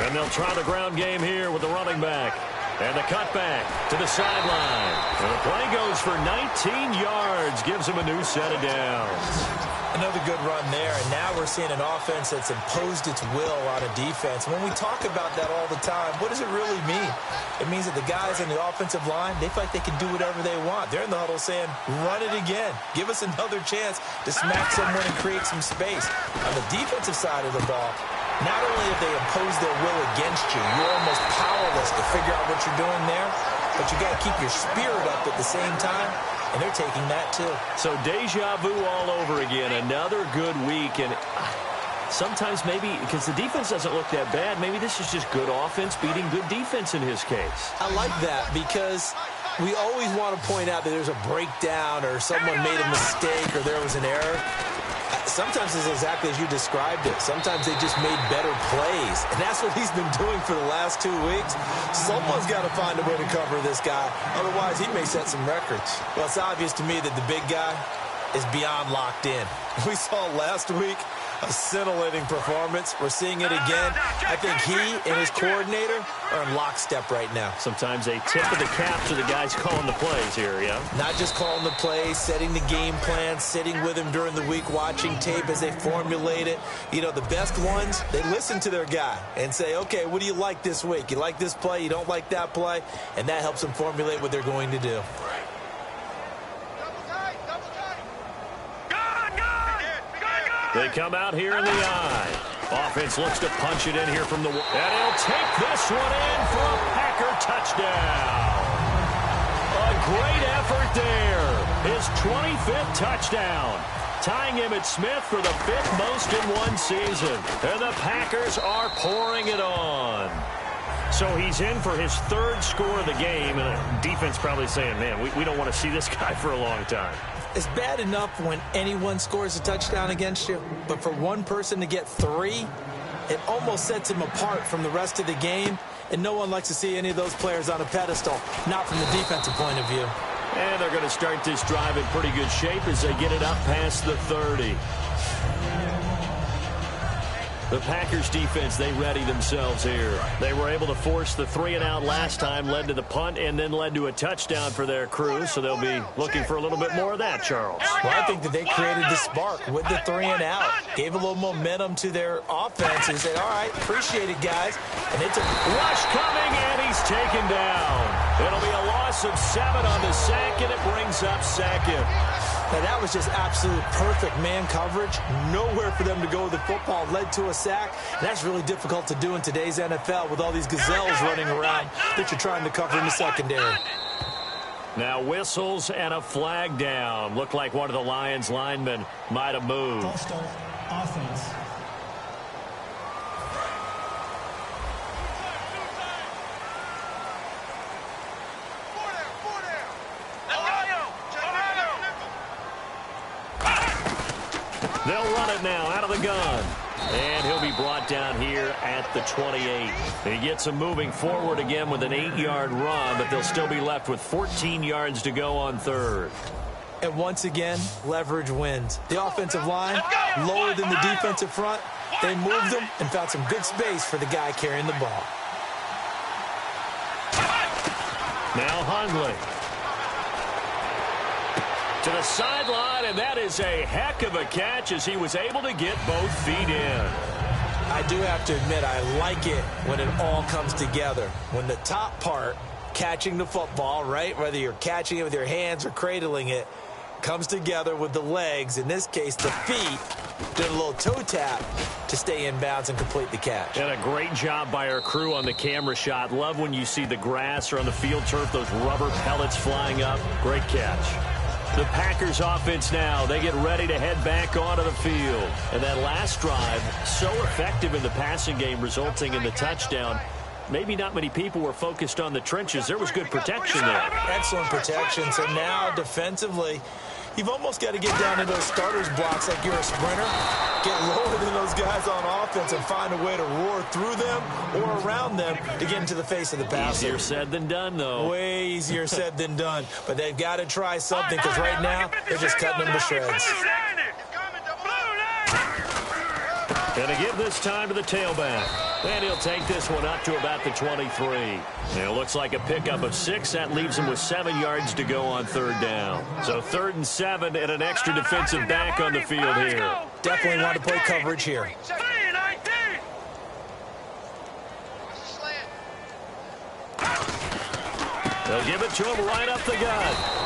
And they'll try the ground game here with the running back. And the cutback to the sideline. And the play goes for 19 yards. Gives him a new set of downs. Another good run there. And now we're seeing an offense that's imposed its will on a defense. When we talk about that all the time, what does it really mean? It means that the guys in the offensive line, they feel like they can do whatever they want. They're in the huddle saying, run it again. Give us another chance to smack someone and create some space. On the defensive side of the ball, not only have they imposed their will against you, you're almost powerless to figure out what you're doing there, but you got to keep your spirit up at the same time, and they're taking that too. So deja vu all over again. Another good week, and sometimes maybe because the defense doesn't look that bad, maybe this is just good offense beating good defense in his case. I like that because we always want to point out that there's a breakdown or someone made a mistake or there was an error. Sometimes it's exactly as you described it. Sometimes they just made better plays. And that's what he's been doing for the last 2 weeks. Someone's got to find a way to cover this guy. Otherwise, he may set some records. Well, it's obvious to me that the big guy is beyond locked in. We saw last week a scintillating performance. We're seeing it again. I think he and his coordinator are in lockstep right now. Sometimes a tip of the cap to the guys calling the plays here, yeah? Not just calling the plays, setting the game plan, sitting with him during the week, watching tape as they formulate it. You know, the best ones, they listen to their guy and say, okay, what do you like this week? You like this play? You don't like that play? And that helps them formulate what they're going to do. They come out here in the eye. Offense looks to punch it in here from the... And he'll take this one in for a Packer touchdown. A great effort there. His 25th touchdown. Tying Emmitt Smith for the 5th most in one season. And the Packers are pouring it on. So he's in for his 3rd score of the game. And the defense probably saying, man, we don't want to see this guy for a long time. It's bad enough when anyone scores a touchdown against you, but for one person to get 3, it almost sets him apart from the rest of the game, and no one likes to see any of those players on a pedestal, not from the defensive point of view. And they're going to start this drive in pretty good shape as they get it up past the 30. The Packers defense, they ready themselves here. They were able to force the 3-and-out last time, led to the punt, and then led to a touchdown for their crew. So they'll be looking for a little bit more of that, Charles. Well, I think that they created the spark with the 3-and-out. Gave a little momentum to their offense and said, all right, appreciate it, guys. And it's a rush coming, and he's taken down. It'll be a loss of 7 on the sack, and it brings up 2nd. Now, that was just absolute perfect man coverage. Nowhere for them to go with the football. Led to a sack. And that's really difficult to do in today's NFL with all these gazelles running around that you're trying to cover in the secondary. Now whistles and a flag down. Looked like one of the Lions linemen might have moved. False start, offense. They'll run it now out of the gun. And he'll be brought down here at the 28. He gets him moving forward again with an 8-yard run, but they'll still be left with 14 yards to go on third. And once again, leverage wins. The offensive line, lower than the defensive front. They moved them and found some good space for the guy carrying the ball. Now Hundley. To the sideline, and that is a heck of a catch as he was able to get both feet in. I do have to admit, I like it when it all comes together. When the top part, catching the football, right, whether you're catching it with your hands or cradling it, comes together with the legs, in this case the feet, did a little toe tap to stay in bounds and complete the catch. And a great job by our crew on the camera shot. Love when you see the grass or on the field turf, those rubber pellets flying up. Great catch. The Packers offense now, they get ready to head back onto the field. And that last drive, so effective in the passing game, resulting in the touchdown. Maybe not many people were focused on the trenches. There was good protection there. Excellent protection. So now defensively, you've almost got to get down to those starters blocks like you're a sprinter. Get lower than those guys on offense and find a way to roar through them or around them to get into the face of the passer. Easier said than done, though. Way easier said than done. But they've got to try something because right now they're just cutting them to shreds. And to give this time to the tailback. And he'll take this one up to about the 23. And it looks like a pickup of 6. That leaves him with 7 yards to go on third down. So 3rd and 7 and an extra defensive back on the field here. Definitely want to play coverage here. They'll give it to him right up the gut.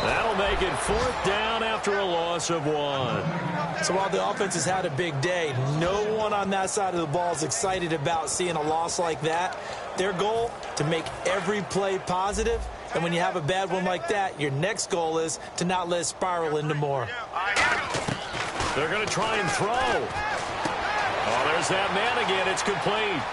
That'll make it 4th down after a loss of 1. So while the offense has had a big day, no one on that side of the ball is excited about seeing a loss like that. Their goal, to make every play positive. And when you have a bad one like that, your next goal is to not let it spiral into more. They're going to try and throw. Oh, there's that man again. It's complete.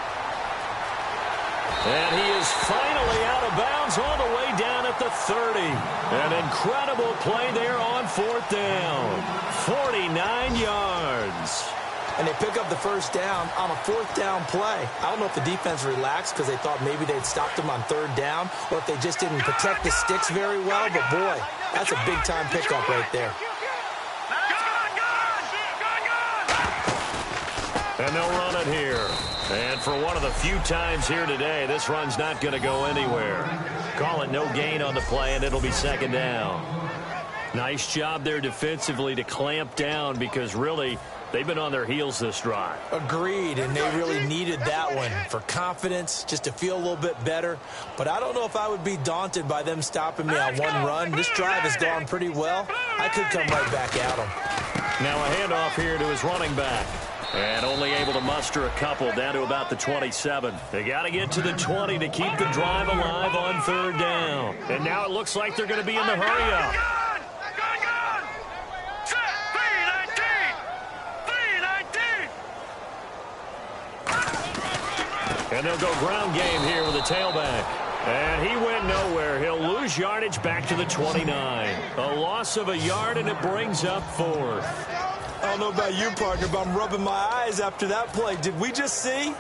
And he is finally out of bounds all the way down at the 30. An incredible play there on 4th down. 49 yards. And they pick up the first down on a 4th down play. I don't know if the defense relaxed because they thought maybe they'd stopped them on 3rd down or if they just didn't protect the sticks very well. But, boy, that's a big-time pickup right there. And they'll run it here. And for one of the few times here today, this run's not going to go anywhere. Call it no gain on the play, and it'll be 2nd down. Nice job there defensively to clamp down because really they've been on their heels this drive. Agreed, and they really needed that one for confidence, just to feel a little bit better. But I don't know if I would be daunted by them stopping me on one run. This drive has gone pretty well. I could come right back at them. Now a handoff here to his running back. And only able to muster a couple down to about the 27. They got to get to the 20 to keep the drive alive on 3rd down. And now it looks like they're going to be in the hurry-up. And they'll go ground game here with a tailback. And he went nowhere. He'll lose yardage back to the 29. A loss of a yard, and it brings up 4th. I don't know about you, partner, but I'm rubbing my eyes after that play. Did we just see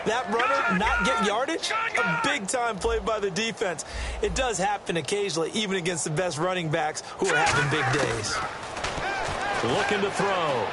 that runner not get yardage? A big-time play by the defense. It does happen occasionally, even against the best running backs who are having big days. Looking to throw.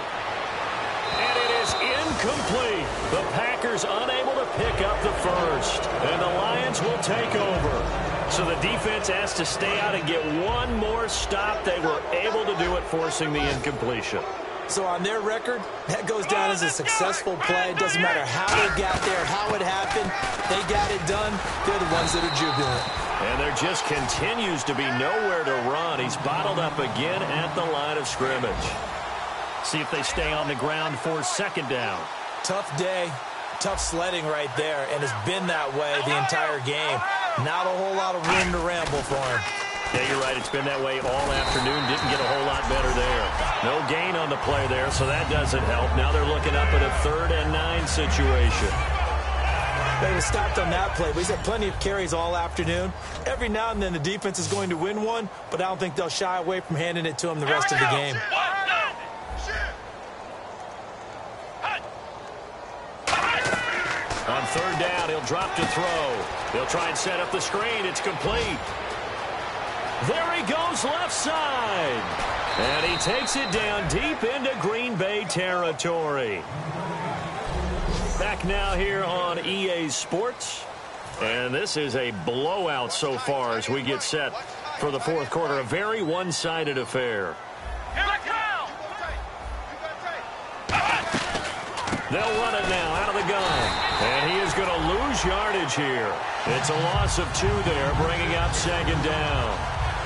And it is incomplete. The Packers unable to pick up the first. And the Lions will take over. So the defense has to stay out and get one more stop. They were able to do it, forcing the incompletion. So on their record, that goes down as a successful play. It doesn't matter how they got there, how it happened. They got it done. They're the ones that are jubilant. And there just continues to be nowhere to run. He's bottled up again at the line of scrimmage. See if they stay on the ground for 2nd down. Tough day, tough sledding right there, and it's been that way the entire game. Not a whole lot of room to ramble for him. Yeah, you're right. It's been that way all afternoon. Didn't get a whole lot better there. No gain on the play there, so that doesn't help. Now they're looking up at a 3rd and 9 situation. They was stopped on that play, but he's had plenty of carries all afternoon. Every now and then the defense is going to win one, but I don't think they'll shy away from handing it to him the rest of the game. On 3rd down, he'll drop to throw. He'll try and set up the screen. It's complete. There he goes left side. And he takes it down deep into Green Bay territory. Back now here on EA Sports. And this is a blowout so far as we get set for the 4th quarter. A very one-sided affair. They'll run it now out of the gun. And he is going to lose yardage here. It's a loss of 2 there, bringing up 2nd down.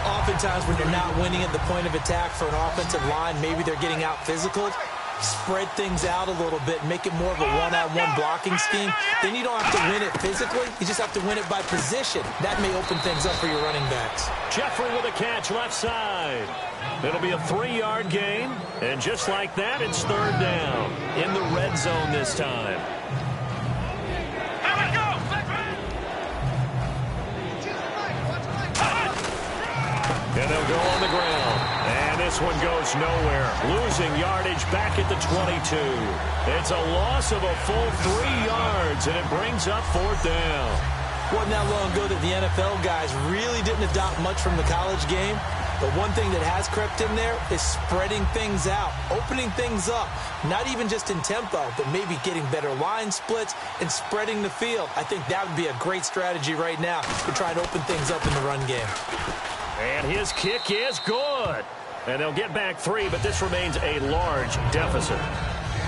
Oftentimes when you're not winning at the point of attack for an offensive line, maybe they're getting out physical. Spread things out a little bit, make it more of a one-on-one blocking scheme. Then you don't have to win it physically. You just have to win it by position. That may open things up for your running backs. Jeffrey with a catch left side. It'll be a 3-yard gain. And just like that, it's 3rd down. In the red zone this time. And they'll go on the ground. And this one goes nowhere. Losing yardage back at the 22. It's a loss of a full 3 yards, and it brings up 4th down. Wasn't that long ago that the NFL guys really didn't adopt much from the college game. But one thing that has crept in there is spreading things out, opening things up, not even just in tempo, but maybe getting better line splits and spreading the field. I think that would be a great strategy right now to try and open things up in the run game. And his kick is good. And they'll get back 3, but this remains a large deficit.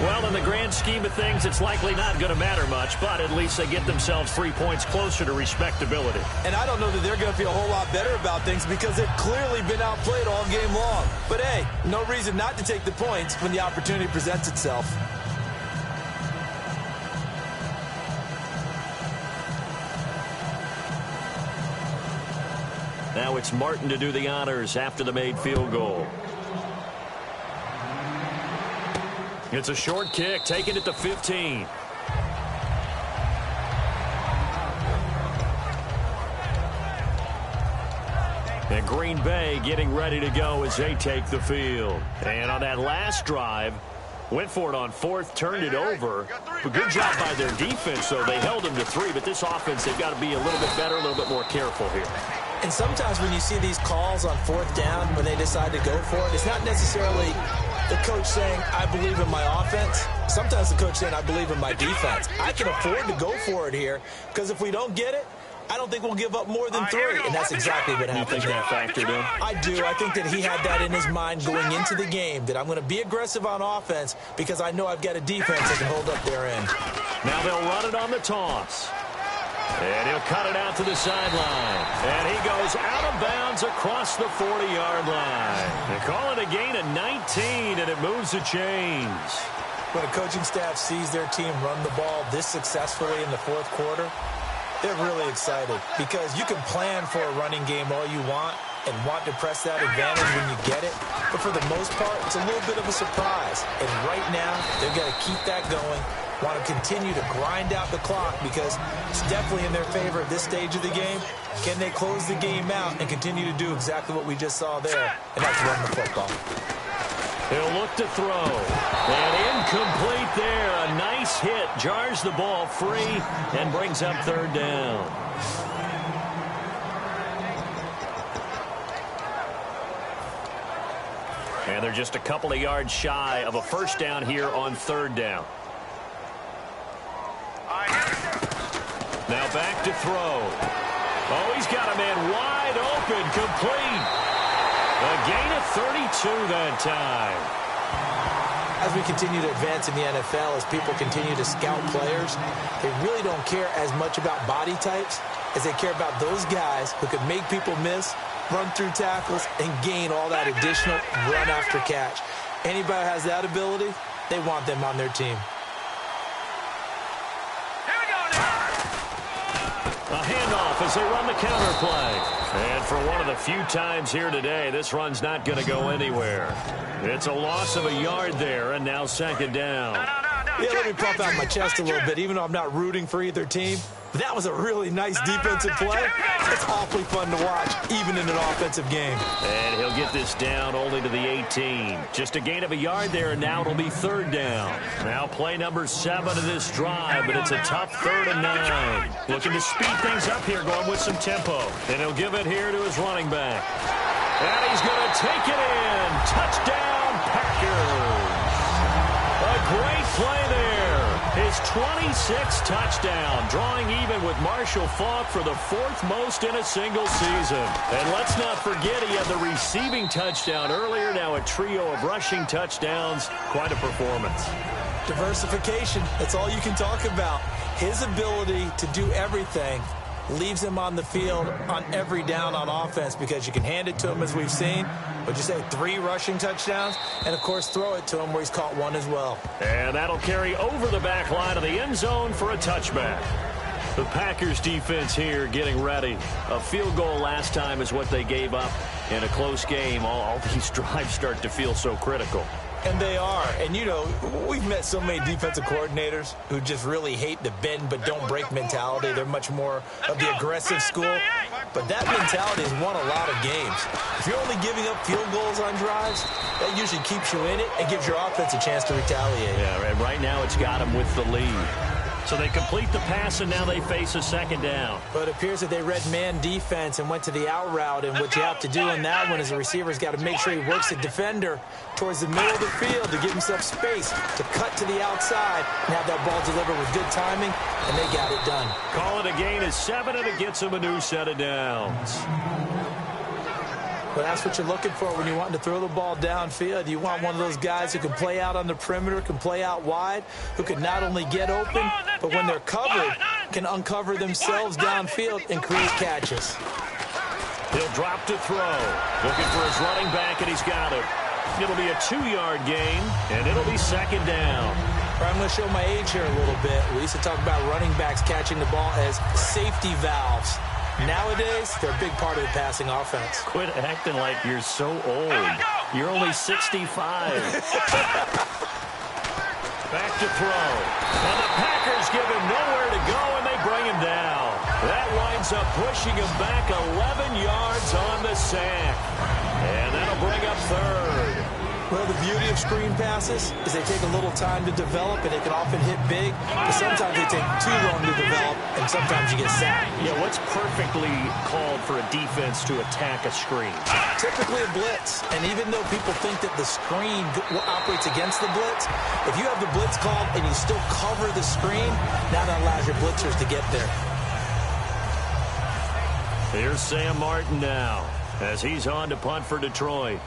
Well, in the grand scheme of things, it's likely not going to matter much, but at least they get themselves 3 points closer to respectability. And I don't know that they're going to feel a whole lot better about things because they've clearly been outplayed all game long. But, hey, no reason not to take the points when the opportunity presents itself. Now it's Martin to do the honors after the made field goal. It's a short kick, taking it to 15. And Green Bay getting ready to go as they take the field. And on that last drive, went for it on 4th, turned it over. A good job by their defense, though. They held them to 3, but this offense, they've got to be a little bit better, a little bit more careful here. And sometimes when you see these calls on 4th down, when they decide to go for it, it's not necessarily the coach saying, I believe in my offense. Sometimes the coach saying, I believe in my defense. I can afford to go for it here because if we don't get it, I don't think we'll give up more than 3. And that's exactly what happened. You think that factored in? I do. I think that he had that in his mind going into the game, that I'm going to be aggressive on offense because I know I've got a defense that can hold up their end. Now they'll run it on the toss. And he'll cut it out to the sideline. And he goes out of bounds across the 40-yard line. They call it a gain of 19, and it moves the chains. When a coaching staff sees their team run the ball this successfully in the 4th quarter, they're really excited because you can plan for a running game all you want and want to press that advantage when you get it. But for the most part, it's a little bit of a surprise. And right now, they've got to keep that going. Want to continue to grind out the clock because it's definitely in their favor at this stage of the game. Can they close the game out and continue to do exactly what we just saw there, and that's run the football? He'll look to throw. And incomplete there. A nice hit. Jars the ball free and brings up 3rd down. And they're just a couple of yards shy of a 1st down here on 3rd down. Now back to throw. Oh, he's got a man wide open, complete. A gain of 32 that time. As we continue to advance in the NFL, as people continue to scout players, they really don't care as much about body types as they care about those guys who can make people miss, run through tackles, and gain all that additional run after catch. Anybody who has that ability, they want them on their team. A handoff as they run the counter play. And for one of the few times here today, this run's not going to go anywhere. It's a loss of a yard there, and now second down. Yeah, let me pump out my chest a little bit, even though I'm not rooting for either team. That was a really nice defensive play. It's awfully fun to watch, even in an offensive game. And he'll get this down only to the 18. Just a gain of a yard there, and now it'll be third down. Now play number 7 of this drive, but it's a tough 3rd and 9. Looking to speed things up here, going with some tempo. And he'll give it here to his running back. And he's going to take it in. Touchdown, Packers. A great play there. His 26th touchdown, drawing even with Marshall Faulk for the 4th most in a single season. And let's not forget he had the receiving touchdown earlier, now a trio of rushing touchdowns. Quite a performance. Diversification, that's all you can talk about. His ability to do everything leaves him on the field on every down on offense because you can hand it to him, as we've seen. What'd you say, 3 rushing touchdowns? And, of course, throw it to him where he's caught 1 as well. And that'll carry over the back line of the end zone for a touchback. The Packers defense here getting ready. A field goal last time is what they gave up in a close game. All these drives start to feel so critical. And they are. And, you know, we've met so many defensive coordinators who just really hate the bend but don't break mentality. They're much more of the aggressive school. But that mentality has won a lot of games. If you're only giving up field goals on drives, that usually keeps you in it and gives your offense a chance to retaliate. Yeah, and right now it's got them with the lead. So they complete the pass, and now they face a second down. But it appears that they read man defense and went to the out route, and what you have to do in that one is the receiver's got to make sure he works the defender towards the middle of the field to give himself space to cut to the outside and have that ball delivered with good timing, and they got it done. Call it a gain of 7, and it gets him a new set of downs. But that's what you're looking for when you're wanting to throw the ball downfield. You want one of those guys who can play out on the perimeter, can play out wide, who can not only get open, but when they're covered, can uncover themselves downfield and create catches. He'll drop to throw. Looking for his running back, and he's got it. It'll be a 2-yard gain, and it'll be second down. I'm going to show my age here a little bit. We used to talk about running backs catching the ball as safety valves. Nowadays, they're a big part of the passing offense. Quit acting like you're so old. You're only 65. Back to throw. And the Packers give him nowhere to go, and they bring him down. That winds up pushing him back 11 yards on the sack. And that'll bring up third. Well, the beauty of screen passes is they take a little time to develop, and they can often hit big, but sometimes they take too long to develop, and sometimes you get sacked. Yeah, what's perfectly called for a defense to attack a screen? Typically a blitz, and even though people think that the screen operates against the blitz, if you have the blitz called and you still cover the screen, now that allows your blitzers to get there. Here's Sam Martin now, as he's on to punt for Detroit.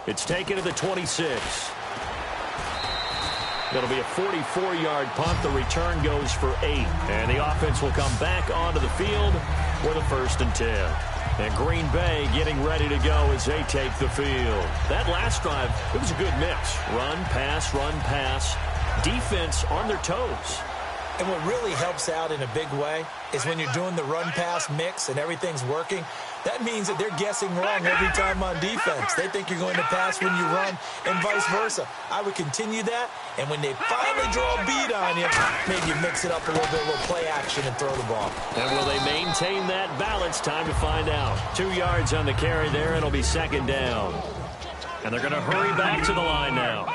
It's taken to the 26. That'll be a 44-yard punt. The return goes for 8. And the offense will come back onto the field with a 1st and 10. And Green Bay getting ready to go as they take the field. That last drive, it was a good mix. Run, pass, defense on their toes. And what really helps out in a big way is when you're doing the run-pass mix and everything's working, that means that they're guessing wrong every time on defense. They think you're going to pass when you run and vice versa. I would continue that, and when they finally draw a beat on you, maybe you mix it up a little bit, a little play action and throw the ball. And will they maintain that balance? Time to find out. 2 yards on the carry there, and it'll be second down. And they're going to hurry back to the line now.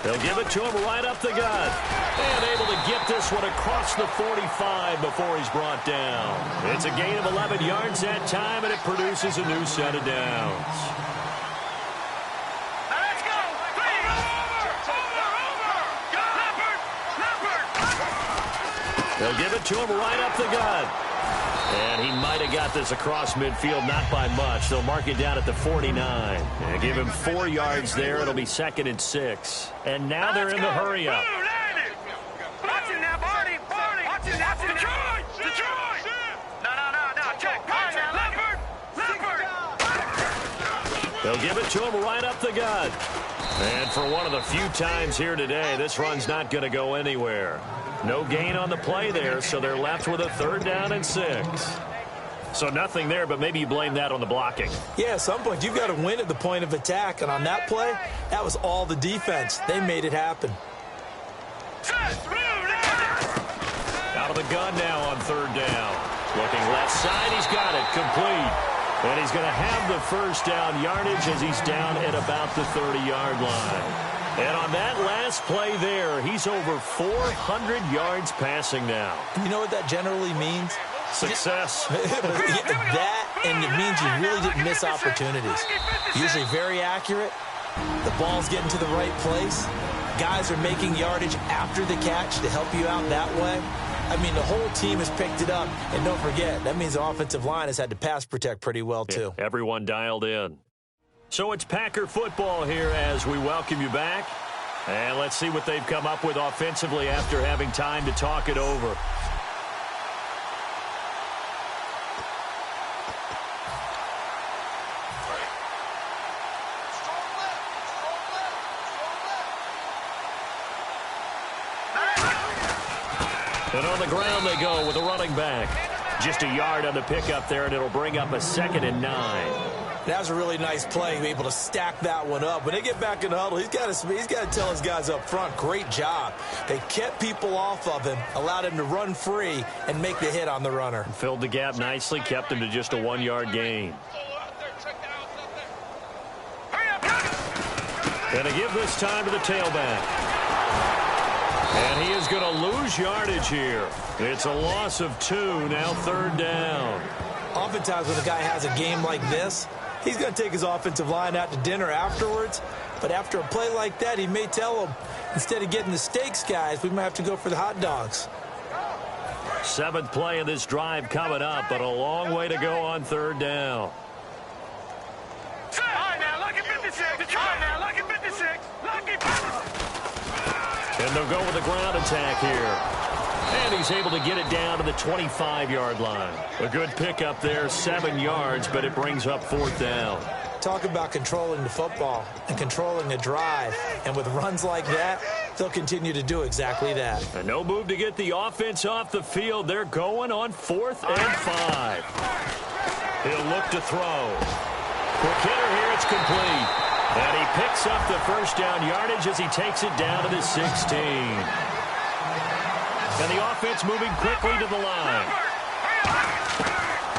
They'll give it to him right up the gut. And able to get this one across the 45 before he's brought down. It's a gain of 11 yards that time, and it produces a new set of downs. Let's go! Over! They'll give it to him right up the gut. And he might have got this across midfield, not by much. They'll mark it down at the 49. And give him 4 yards there. It'll be 2nd and 6. And now they're in the hurry-up. Watching now, Barney! Watching now, Detroit! They'll give it to him right up the gut. And for one of the few times here today, this run's not going to go anywhere. No gain on the play there, so they're left with a 3rd down and 6. So nothing there, but maybe you blame that on the blocking. Yeah, at some point, you've got to win at the point of attack. And on that play, that was all the defense. They made it happen. Out of the gun now on 3rd down. Looking left side, he's got it, complete. And he's going to have the 1st down yardage as he's down at about the 30-yard line. And on that last play there, he's over 400 yards passing now. You know what that generally means? Success. That, and it means you really didn't miss opportunities. Usually very accurate. The ball's getting to the right place. Guys are making yardage after the catch to help you out that way. I mean, the whole team has picked it up. And don't forget, that means the offensive line has had to pass protect pretty well, too. Yeah, everyone dialed in. So it's Packer football here as we welcome you back. And let's see what they've come up with offensively after having time to talk it over. And on the ground they go with a running back. Just a yard on the pickup there, and it'll bring up a 2nd and 9. That was a really nice play, able to stack that one up. When they get back in the huddle, he's got to tell his guys up front, great job. They kept people off of him, allowed him to run free and make the hit on the runner. Filled the gap nicely, kept him to just a 1-yard gain. Going to give this time to the tailback. And he is going to lose yardage here. It's a loss of 2, now 3rd down. Oftentimes when a guy has a game like this, he's going to take his offensive line out to dinner afterwards. But after a play like that, he may tell them, instead of getting the steaks, guys, we might have to go for the hot dogs. 7th play of this drive coming up, but a long way to go on 3rd down. And they'll go with a ground attack here. And he's able to get it down to the 25-yard line. A good pickup there, 7 yards, but it brings up 4th down. Talk about controlling the football and controlling a drive. And with runs like that, they'll continue to do exactly that. And no move to get the offense off the field. They're going on 4th and 5. He'll look to throw. Quick hitter here, it's complete. And he picks up the 1st down yardage as he takes it down to the 16. And the offense moving quickly to the line.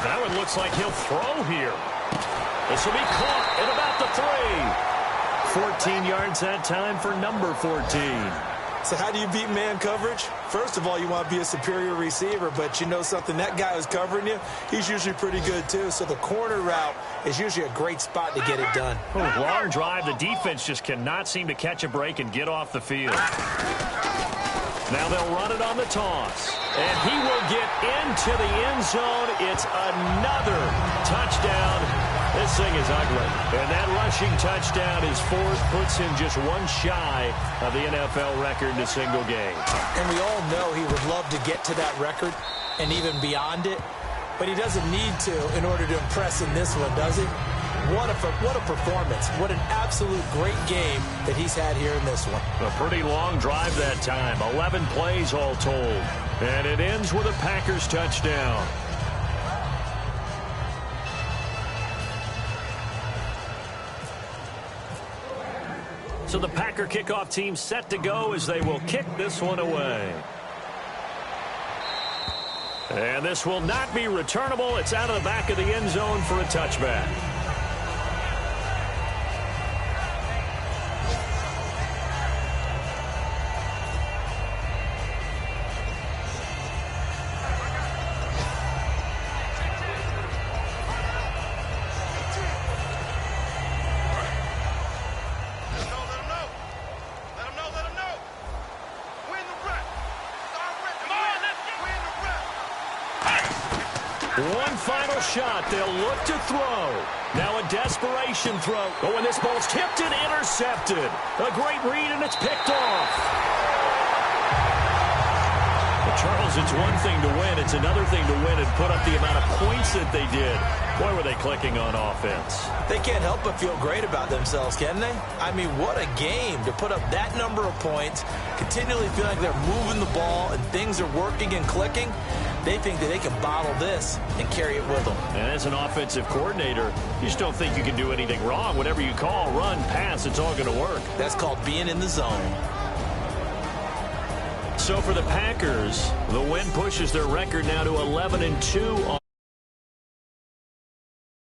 That one looks like he'll throw here. This will be caught at about the 3. 14 yards that time for number 14. So how do you beat man coverage? First of all, you want to be a superior receiver, but you know something, that guy who's covering you, he's usually pretty good too. So the corner route is usually a great spot to get it done. Long drive. The defense just cannot seem to catch a break and get off the field. Now they'll run it on the toss. And he will get into the end zone. It's another touchdown. This thing is ugly. And that rushing touchdown is 4th, puts him just 1 shy of the NFL record in a single game. And we all know he would love to get to that record and even beyond it. But he doesn't need to in order to impress in this one, does he? What a performance. What an absolute great game that he's had here in this one. A pretty long drive that time. 11 plays all told. And it ends with a Packers touchdown. So the Packer kickoff team set to go as they will kick this one away. And this will not be returnable. It's out of the back of the end zone for a touchback. One final shot. They'll look to throw. Now a desperation throw. Oh, and this ball's tipped and intercepted. A great read, and it's picked off. The Charles, it's one thing to win. It's another thing to win and put up the amount of points that they did. Boy, were they clicking on offense. They can't help but feel great about themselves, can they? I mean, what a game to put up that number of points, continually feel like they're moving the ball and things are working and clicking. They think that they can bottle this and carry it with them. And as an offensive coordinator, you just don't think you can do anything wrong. Whatever you call, run, pass, it's all going to work. That's called being in the zone. So for the Packers, the win pushes their record now to 11-2 on